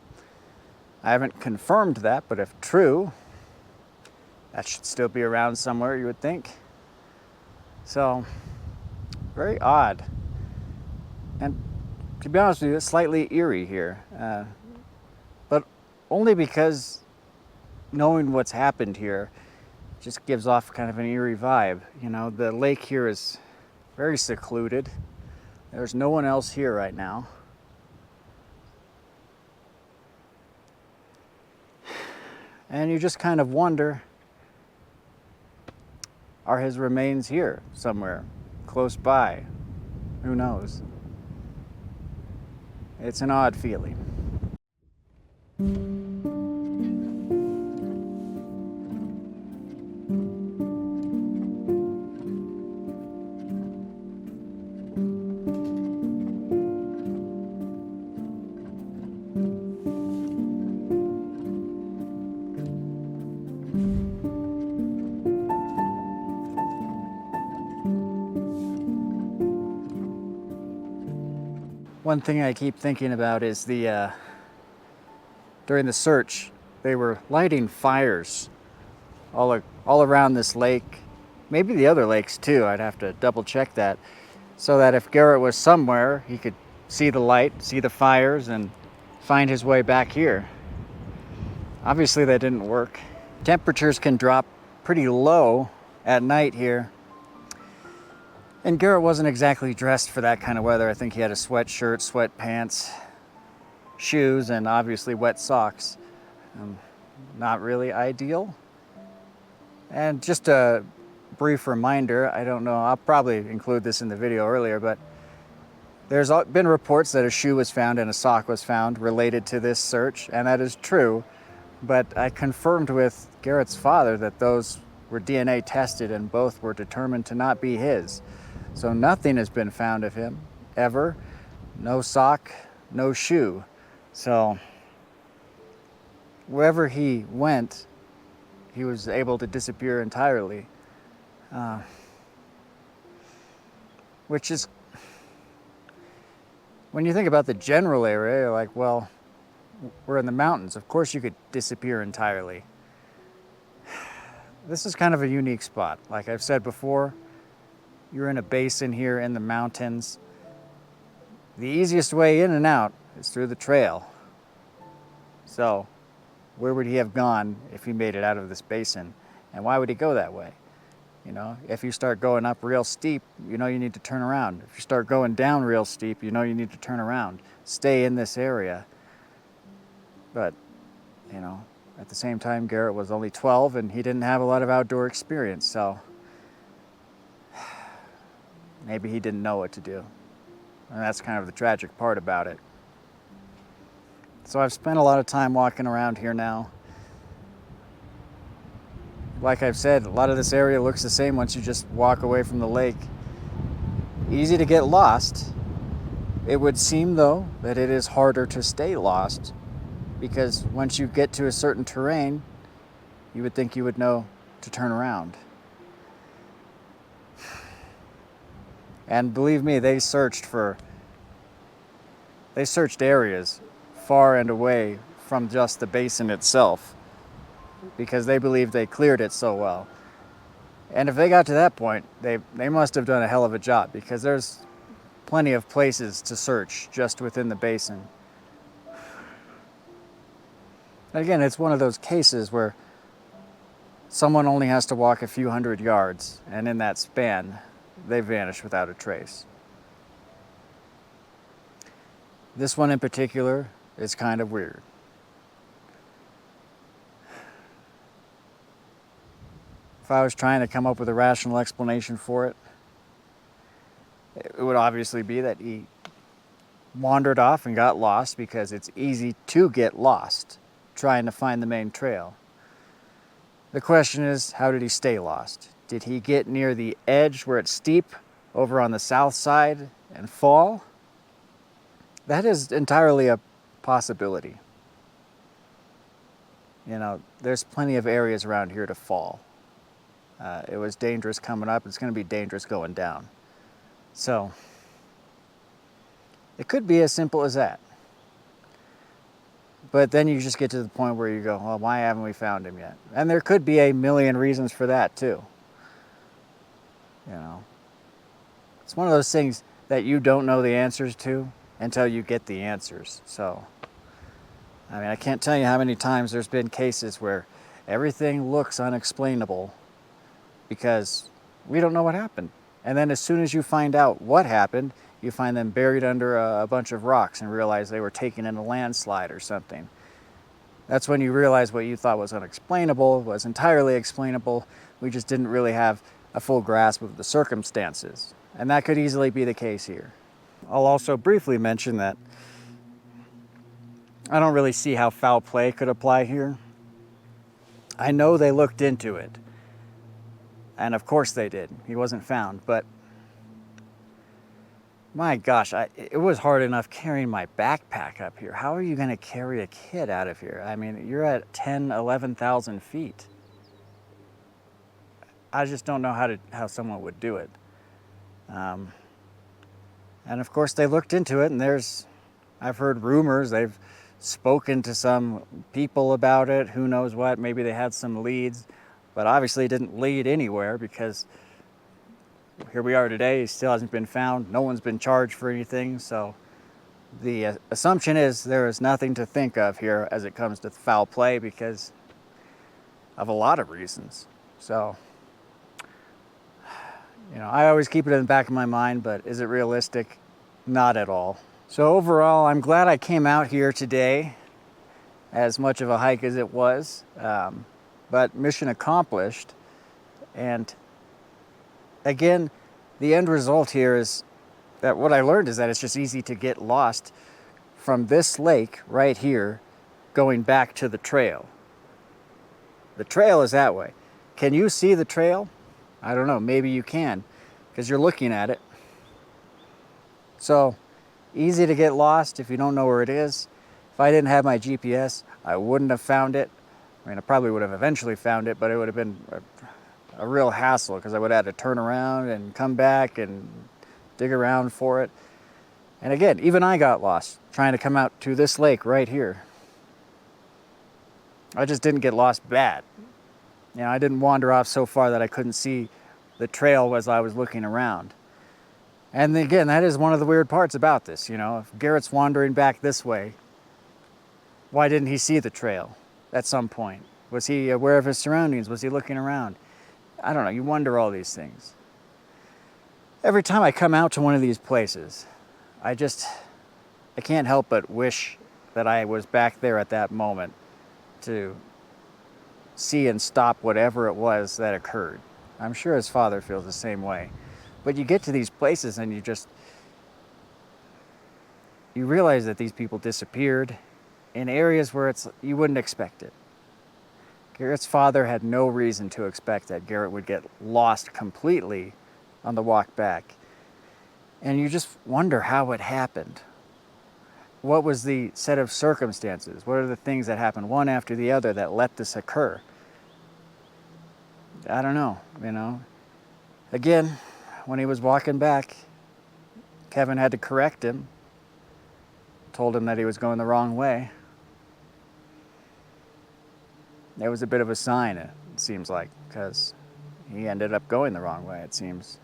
[SPEAKER 2] I haven't confirmed that, but if true, that should still be around somewhere, you would think. So, very odd. And to be honest with you, it's slightly eerie here. But only because knowing what's happened here just gives off kind of an eerie vibe. You know, the lake here is very secluded. There's no one else here right now. And you just kind of wonder, are his remains here somewhere, close by? Who knows? It's an odd feeling. One thing I keep thinking about is during the search, they were lighting fires all around this lake, maybe the other lakes too. I'd have to double check that, so that if Garrett was somewhere, he could see the light, see the fires, and find his way back here. Obviously that didn't work. Temperatures can drop pretty low at night here. And Garrett wasn't exactly dressed for that kind of weather. I think he had a sweatshirt, sweatpants, shoes, and obviously wet socks. Not really ideal. And just a brief reminder, I don't know, I'll probably include this in the video earlier, but there's been reports that a shoe was found and a sock was found related to this search, and that is true. But I confirmed with Garrett's father that those were DNA tested and both were determined to not be his. So nothing has been found of him, ever. No sock, no shoe. So wherever he went, he was able to disappear entirely. Which is, when you think about the general area, you're like, well, we're in the mountains. Of course you could disappear entirely. This is kind of a unique spot. Like I've said before, you're in a basin here in the mountains. The easiest way in and out is through the trail. So where would he have gone if he made it out of this basin? And why would he go that way? You know, if you start going up real steep, you know you need to turn around. If you start going down real steep, you know you need to turn around. Stay in this area. But, you know, at the same time, Garrett was only 12 and he didn't have a lot of outdoor experience, so maybe he didn't know what to do. And that's kind of the tragic part about it. So I've spent a lot of time walking around here now. Like I've said, a lot of this area looks the same once you just walk away from the lake. Easy to get lost. It would seem, though, that it is harder to stay lost, because once you get to a certain terrain, you would think you would know to turn around. And believe me, they searched areas far and away from just the basin itself, because they believed they cleared it so well. And if they got to that point, they must have done a hell of a job, because there's plenty of places to search just within the basin. And again, it's one of those cases where someone only has to walk a few hundred yards, and in that span, they vanish without a trace. This one in particular is kind of weird. If I was trying to come up with a rational explanation for it, it would obviously be that he wandered off and got lost, because it's easy to get lost trying to find the main trail. The question is, how did he stay lost? Did he get near the edge where it's steep over on the south side and fall? That is entirely a possibility. You know, there's plenty of areas around here to fall. It was dangerous coming up. It's going to be dangerous going down. So, it could be as simple as that. But then you just get to the point where you go, well, why haven't we found him yet? And there could be a million reasons for that too. You know, it's one of those things that you don't know the answers to until you get the answers. So, I mean, I can't tell you how many times there's been cases where everything looks unexplainable because we don't know what happened. And then as soon as you find out what happened, you find them buried under a bunch of rocks and realize they were taken in a landslide or something. That's when you realize what you thought was unexplainable was entirely explainable. We just didn't really have a full grasp of the circumstances. And that could easily be the case here. I'll also briefly mention that I don't really see how foul play could apply here. I know they looked into it. And of course they did. He wasn't found, but my gosh, it was hard enough carrying my backpack up here. How are you going to carry a kid out of here? I mean, you're at 10, 11,000 feet. I just don't know how someone would do it. And of course they looked into it, and I've heard rumors, they've spoken to some people about it, who knows what, maybe they had some leads, but obviously it didn't lead anywhere, because here we are today, he still hasn't been found, no one's been charged for anything, so the assumption is there is nothing to think of here as it comes to foul play because of a lot of reasons. So, you know, I always keep it in the back of my mind, but is it realistic? Not at all. So overall, I'm glad I came out here today, as much of a hike as it was, but mission accomplished. And again, the end result here is that what I learned is that it's just easy to get lost from this lake right here going back to the trail. The trail is that way. Can you see the trail? I don't know, maybe you can, because you're looking at it. So, easy to get lost if you don't know where it is. If I didn't have my GPS, I wouldn't have found it. I mean, I probably would have eventually found it, but it would have been a real hassle because I would have had to turn around and come back and dig around for it. And again, even I got lost trying to come out to this lake right here. I just didn't get lost bad. You know, I didn't wander off so far that I couldn't see the trail as I was looking around. And again, that is one of the weird parts about this, you know. If Garrett's wandering back this way, why didn't he see the trail at some point? Was he aware of his surroundings? Was he looking around? I don't know, you wonder all these things. Every time I come out to one of these places, I can't help but wish that I was back there at that moment to see and stop whatever it was that occurred. I'm sure his father feels the same way. But you get to these places and you realize that these people disappeared in areas where you wouldn't expect it. Garrett's father had no reason to expect that Garrett would get lost completely on the walk back. And you just wonder how it happened. What was the set of circumstances? What are the things that happened one after the other that let this occur? I don't know, you know. Again, when he was walking back, Kevin had to correct him, told him that he was going the wrong way. It was a bit of a sign, it seems like, because he ended up going the wrong way, it seems.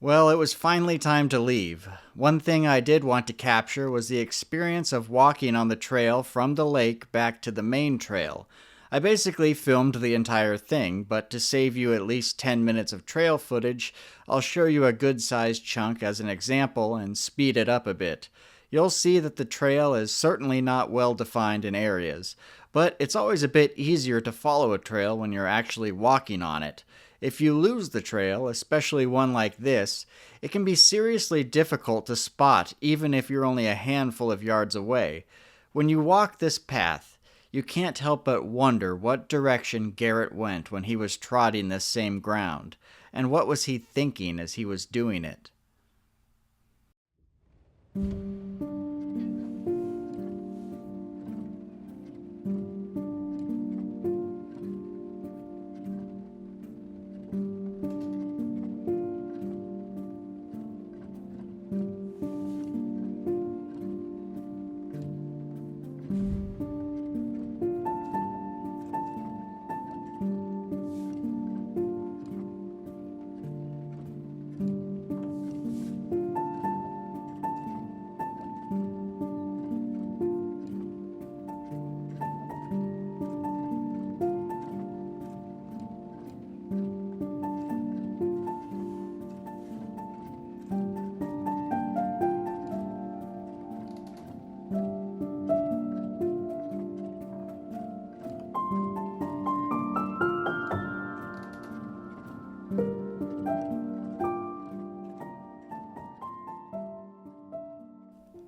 [SPEAKER 1] Well, it was finally time to leave. One thing I did want to capture was the experience of walking on the trail from the lake back to the main trail. I basically filmed the entire thing, but to save you at least 10 minutes of trail footage, I'll show you a good-sized chunk as an example and speed it up a bit. You'll see that the trail is certainly not well defined in areas, but it's always a bit easier to follow a trail when you're actually walking on it. If you lose the trail, especially one like this, it can be seriously difficult to spot even if you're only a handful of yards away. When you walk this path, you can't help but wonder what direction Garrett went when he was trotting this same ground, and what was he thinking as he was doing it.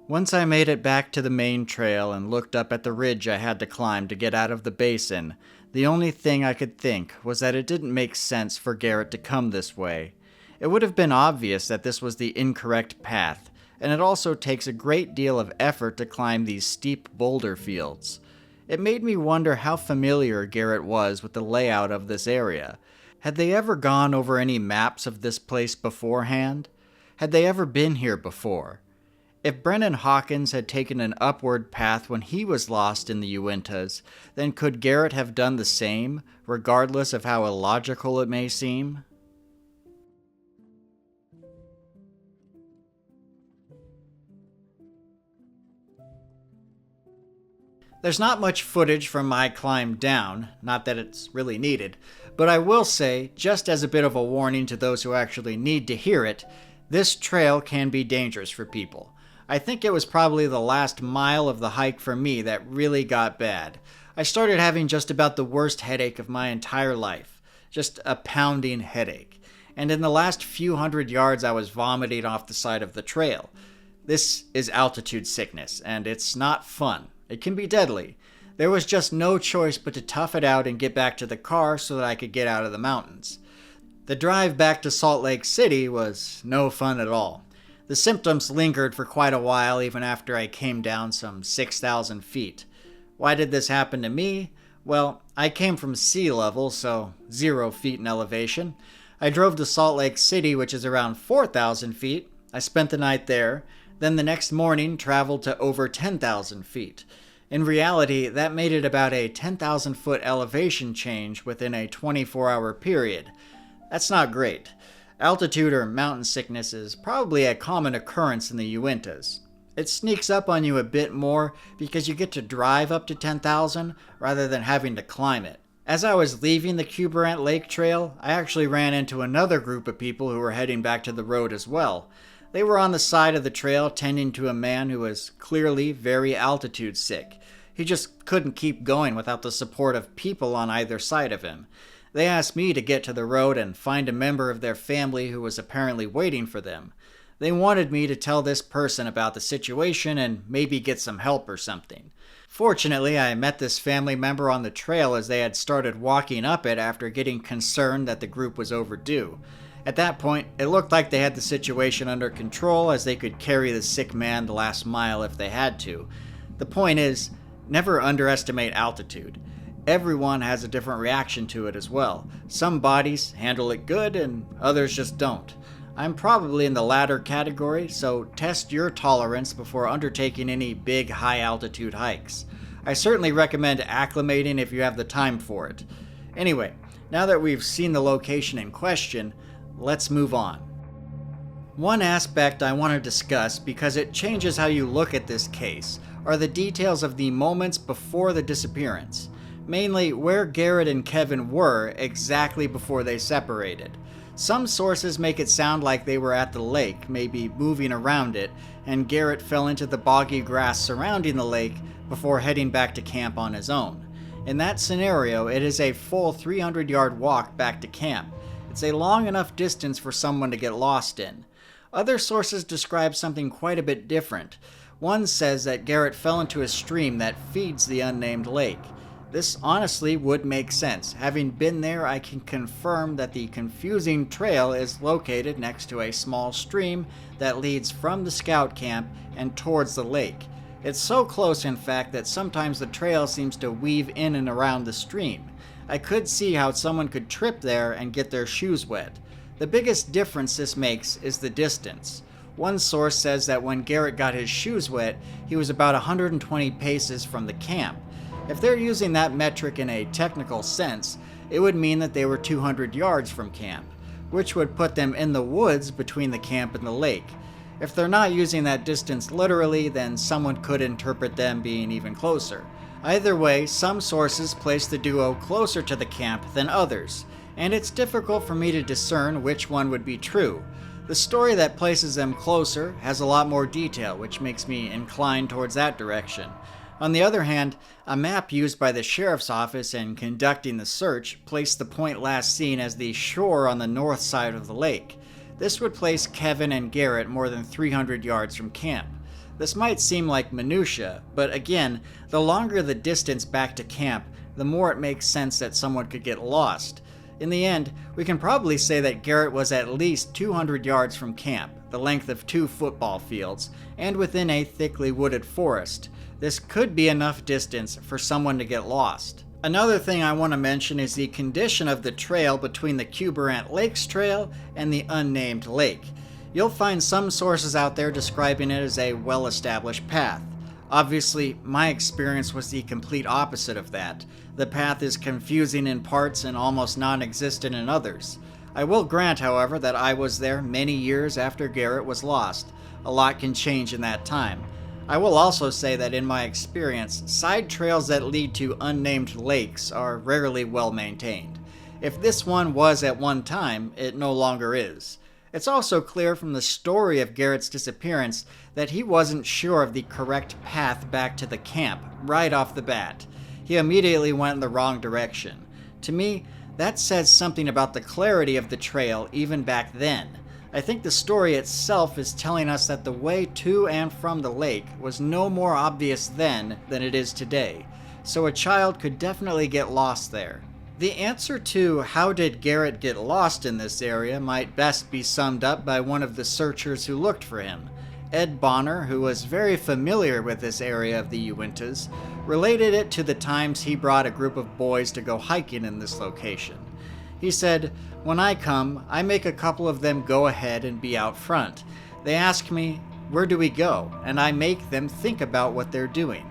[SPEAKER 1] Once I made it back to the main trail and looked up at the ridge I had to climb to get out of the basin, the only thing I could think was that it didn't make sense for Garrett to come this way. It would have been obvious that this was the incorrect path, and it also takes a great deal of effort to climb these steep boulder fields. It made me wonder how familiar Garrett was with the layout of this area. Had they ever gone over any maps of this place beforehand? Had they ever been here before? If Brennan Hawkins had taken an upward path when he was lost in the Uintas, then could Garrett have done the same, regardless of how illogical it may seem? There's not much footage from my climb down, not that it's really needed, but I will say, just as a bit of a warning to those who actually need to hear it, this trail can be dangerous for people. I think it was probably the last mile of the hike for me that really got bad. I started having just about the worst headache of my entire life. Just a pounding headache. And in the last few hundred yards I was vomiting off the side of the trail. This is altitude sickness, and it's not fun. It can be deadly. There was just no choice but to tough it out and get back to the car so that I could get out of the mountains. The drive back to Salt Lake City was no fun at all. The symptoms lingered for quite a while even after I came down some 6,000 feet. Why did this happen to me? Well, I came from sea level, so 0 feet in elevation. I drove to Salt Lake City, which is around 4,000 feet. I spent the night there. Then the next morning traveled to over 10,000 feet. In reality, that made it about a 10,000 foot elevation change within a 24-hour period. That's not great. Altitude or mountain sickness is probably a common occurrence in the Uintas. It sneaks up on you a bit more because you get to drive up to 10,000 rather than having to climb it. As I was leaving the Cuberant Lake trail, I actually ran into another group of people who were heading back to the road as well. They were on the side of the trail tending to a man who was clearly very altitude sick. He just couldn't keep going without the support of people on either side of him. They asked me to get to the road and find a member of their family who was apparently waiting for them. They wanted me to tell this person about the situation and maybe get some help or something. Fortunately, I met this family member on the trail as they had started walking up it after getting concerned that the group was overdue. At that point, it looked like they had the situation under control as they could carry the sick man the last mile if they had to. The point is, never underestimate altitude. Everyone has a different reaction to it as well. Some bodies handle it good and others just don't. I'm probably in the latter category, so test your tolerance before undertaking any big high altitude hikes. I certainly recommend acclimating if you have the time for it. Anyway, now that we've seen the location in question, let's move on. One aspect I want to discuss because it changes how you look at this case are the details of the moments before the disappearance. mainly where Garrett and Kevin were exactly before they separated. Some sources make it sound like they were at the lake, maybe moving around it, and Garrett fell into the boggy grass surrounding the lake before heading back to camp on his own. In that scenario, it is a full 300-yard walk back to camp. It's a long enough distance for someone to get lost in. Other sources describe something quite a bit different. One says that Garrett fell into a stream that feeds the unnamed lake. This honestly would make sense. Having been there, I can confirm that the confusing trail is located next to a small stream that leads from the scout camp and towards the lake. It's so close, in fact, that sometimes the trail seems to weave in and around the stream. I could see how someone could trip there and get their shoes wet. The biggest difference this makes is the distance. One source says that when Garrett got his shoes wet, he was about 120 paces from the camp. If they're using that metric in a technical sense, it would mean that they were 200 yards from camp, which would put them in the woods between the camp and the lake. If they're not using that distance literally, then someone could interpret them being even closer. Either way, some sources place the duo closer to the camp than others, and it's difficult for me to discern which one would be true. The story that places them closer has a lot more detail, which makes me inclined towards that direction. On the other hand, a map used by the sheriff's office in conducting the search placed the point last seen as the shore on the north side of the lake. This would place Kevin and Garrett more than 300 yards from camp. This might seem like minutia, but again, the longer the distance back to camp, the more it makes sense that someone could get lost. In the end, we can probably say that Garrett was at least 200 yards from camp, the length of 2 football fields, and within a thickly wooded forest. This could be enough distance for someone to get lost. Another thing I want to mention is the condition of the trail between the Cuberant Lake's trail and the unnamed lake. You'll find some sources out there describing it as a well-established path. Obviously, my experience was the complete opposite of that. The path is confusing in parts and almost non-existent in others. I will grant, however, that I was there many years after Garrett was lost. A lot can change in that time. I will also say that in my experience, side trails that lead to unnamed lakes are rarely well maintained. If this one was at one time, it no longer is. It's also clear from the story of Garrett's disappearance that he wasn't sure of the correct path back to the camp right off the bat. He immediately went in the wrong direction. To me, that says something about the clarity of the trail even back then. I think the story itself is telling us that the way to and from the lake was no more obvious then than it is today, so a child could definitely get lost there. The answer to how did Garrett get lost in this area might best be summed up by one of the searchers who looked for him. Ed Bonner, who was very familiar with this area of the Uintas, related it to the times he brought a group of boys to go hiking in this location. He said, "When I come, I make a couple of them go ahead and be out front. They ask me, 'Where do we go?' and I make them think about what they're doing.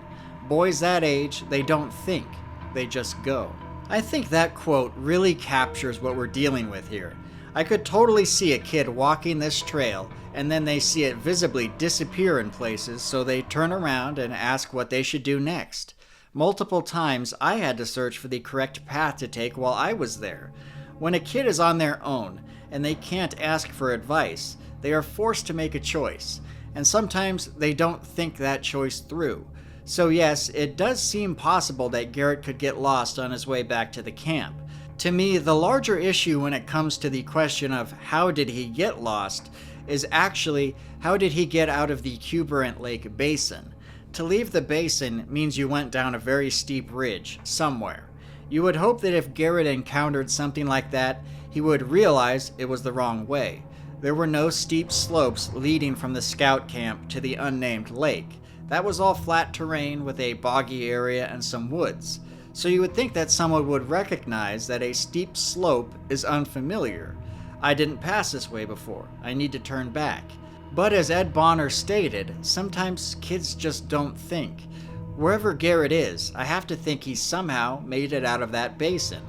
[SPEAKER 1] Boys that age, they don't think, they just go." I think that quote really captures what we're dealing with here. I could totally see a kid walking this trail, and then they see it visibly disappear in places, so they turn around and ask what they should do next. Multiple times I had to search for the correct path to take while I was there. When a kid is on their own, and they can't ask for advice, they are forced to make a choice, and sometimes they don't think that choice through. So yes, it does seem possible that Garrett could get lost on his way back to the camp. To me, the larger issue when it comes to the question of how did he get lost is actually how did he get out of the Cuberant Lake basin. To leave the basin means you went down a very steep ridge, somewhere. You would hope that if Garrett encountered something like that, he would realize it was the wrong way. There were no steep slopes leading from the scout camp to the unnamed lake. That was all flat terrain with a boggy area and some woods. So you would think that someone would recognize that a steep slope is unfamiliar. I didn't pass this way before. I need to turn back. But as Ed Bonner stated, sometimes kids just don't think. Wherever Garrett is, I have to think he somehow made it out of that basin.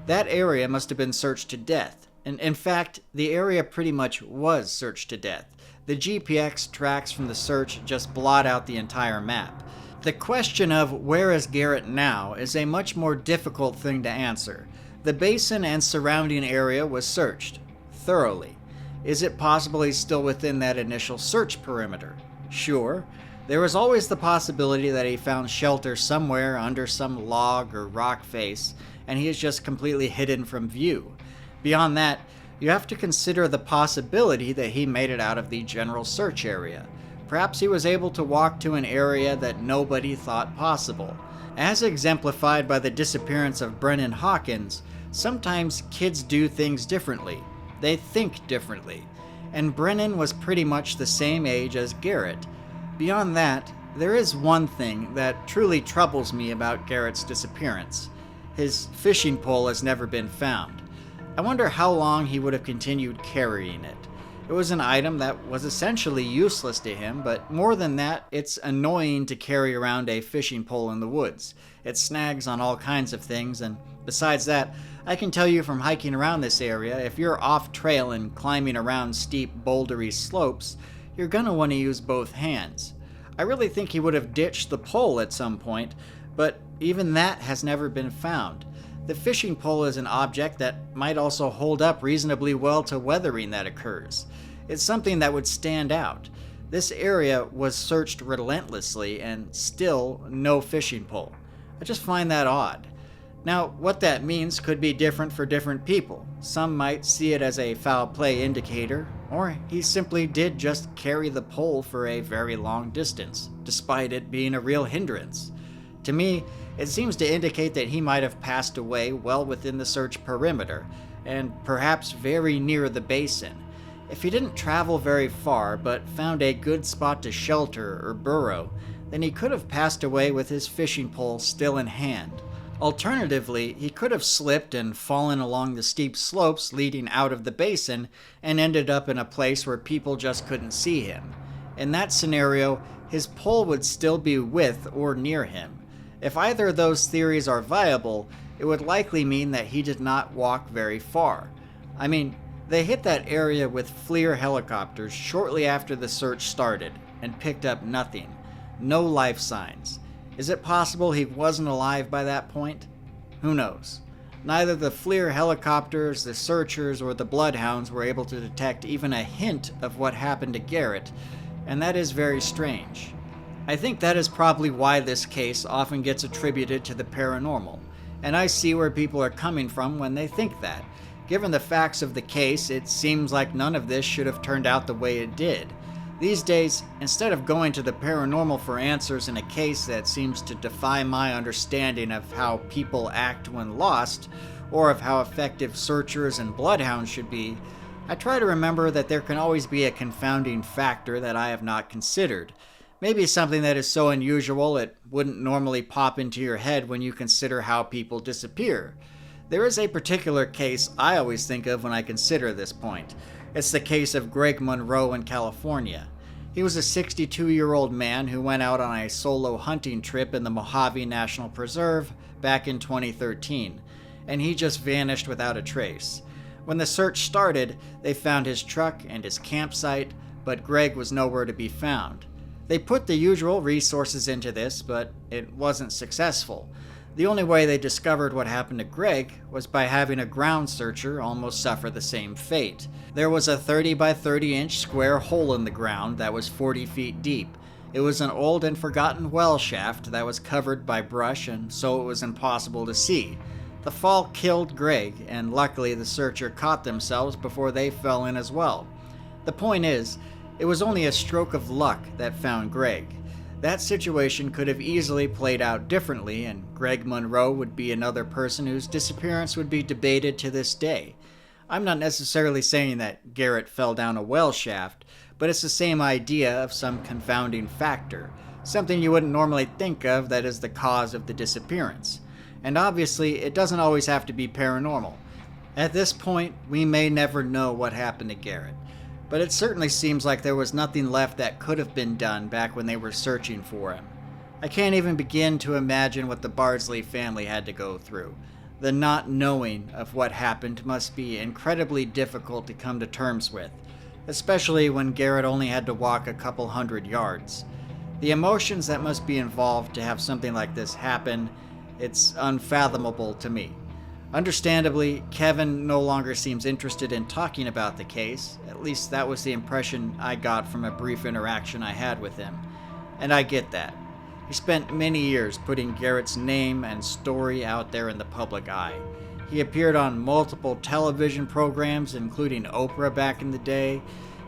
[SPEAKER 1] That area must have been searched to death. And in fact, the area pretty much was searched to death. The GPX tracks from the search just blot out the entire map. The question of where is Garrett now is a much more difficult thing to answer. The basin and surrounding area was searched thoroughly. Is it possible he's still within that initial search perimeter? Sure. There was always the possibility that he found shelter somewhere under some log or rock face, and he is just completely hidden from view. Beyond that, you have to consider the possibility that he made it out of the general search area. Perhaps he was able to walk to an area that nobody thought possible. As exemplified by the disappearance of Brennan Hawkins, sometimes kids do things differently. They think differently. And Brennan was pretty much the same age as Garrett. Beyond that, there is one thing that truly troubles me about Garrett's disappearance. His fishing pole has never been found. I wonder how long he would have continued carrying it. It was an item that was essentially useless to him, but more than that, it's annoying to carry around a fishing pole in the woods. It snags on all kinds of things, and besides that, I can tell you from hiking around this area, if you're off trail and climbing around steep, bouldery slopes, you're gonna want to use both hands. I really think he would have ditched the pole at some point, but even that has never been found. The fishing pole is an object that might also hold up reasonably well to weathering that occurs. It's something that would stand out. This area was searched relentlessly and still no fishing pole. I just find that odd. Now, what that means could be different for different people. Some might see it as a foul play indicator, or he simply did just carry the pole for a very long distance, despite it being a real hindrance. To me, it seems to indicate that he might have passed away well within the search perimeter, and perhaps very near the basin. If he didn't travel very far, but found a good spot to shelter or burrow, then he could have passed away with his fishing pole still in hand. Alternatively, he could have slipped and fallen along the steep slopes leading out of the basin and ended up in a place where people just couldn't see him. In that scenario, his pole would still be with or near him. If either of those theories are viable, it would likely mean that he did not walk very far. I mean, they hit that area with FLIR helicopters shortly after the search started and picked up nothing. No life signs. Is it possible he wasn't alive by that point? Who knows? Neither the FLIR helicopters, the searchers, or the bloodhounds were able to detect even a hint of what happened to Garrett, and that is very strange. I think that is probably why this case often gets attributed to the paranormal, and I see where people are coming from when they think that. Given the facts of the case, it seems like none of this should have turned out the way it did. These days, instead of going to the paranormal for answers in a case that seems to defy my understanding of how people act when lost, or of how effective searchers and bloodhounds should be, I try to remember that there can always be a confounding factor that I have not considered. Maybe something that is so unusual it wouldn't normally pop into your head when you consider how people disappear. There is a particular case I always think of when I consider this point. It's the case of Greg Monroe in California. He was a 62-year-old man who went out on a solo hunting trip in the Mojave National Preserve back in 2013, and he just vanished without a trace. When the search started, they found his truck and his campsite, but Greg was nowhere to be found. They put the usual resources into this, but it wasn't successful. The only way they discovered what happened to Greg was by having a ground searcher almost suffer the same fate. There was a 30 by 30 inch square hole in the ground that was 40 feet deep. It was an old and forgotten well shaft that was covered by brush, and so it was impossible to see. The fall killed Greg, and luckily the searcher caught themselves before they fell in as well. The point is, it was only a stroke of luck that found Greg. That situation could have easily played out differently, and Greg Monroe would be another person whose disappearance would be debated to this day. I'm not necessarily saying that Garrett fell down a well shaft, but it's the same idea of some confounding factor, something you wouldn't normally think of that is the cause of the disappearance. And obviously, it doesn't always have to be paranormal. At this point, we may never know what happened to Garrett. But it certainly seems like there was nothing left that could have been done back when they were searching for him. I can't even begin to imagine what the Bardsley family had to go through. The not knowing of what happened must be incredibly difficult to come to terms with, especially when Garrett only had to walk a couple hundred yards. The emotions that must be involved to have something like this happen, it's unfathomable to me. Understandably, Kevin no longer seems interested in talking about the case. At least that was the impression I got from a brief interaction I had with him. And I get that. He spent many years putting Garrett's name and story out there in the public eye. He appeared on multiple television programs, including Oprah back in the day.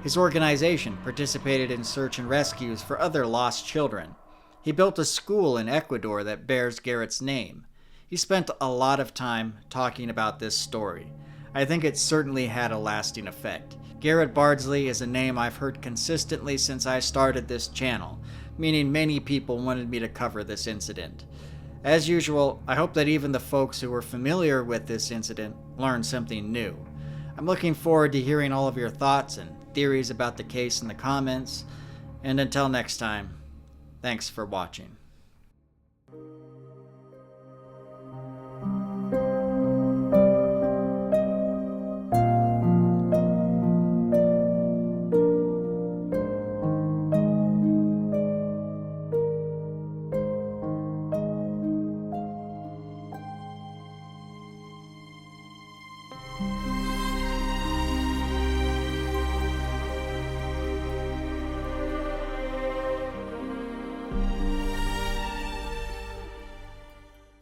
[SPEAKER 1] His organization participated in search and rescues for other lost children. He built a school in Ecuador that bears Garrett's name. He spent a lot of time talking about this story. I think it certainly had a lasting effect. Garrett Bardsley is a name I've heard consistently since I started this channel, meaning many people wanted me to cover this incident. As usual, I hope that even the folks who were familiar with this incident learned something new. I'm looking forward to hearing all of your thoughts and theories about the case in the comments, and until next time, thanks for watching.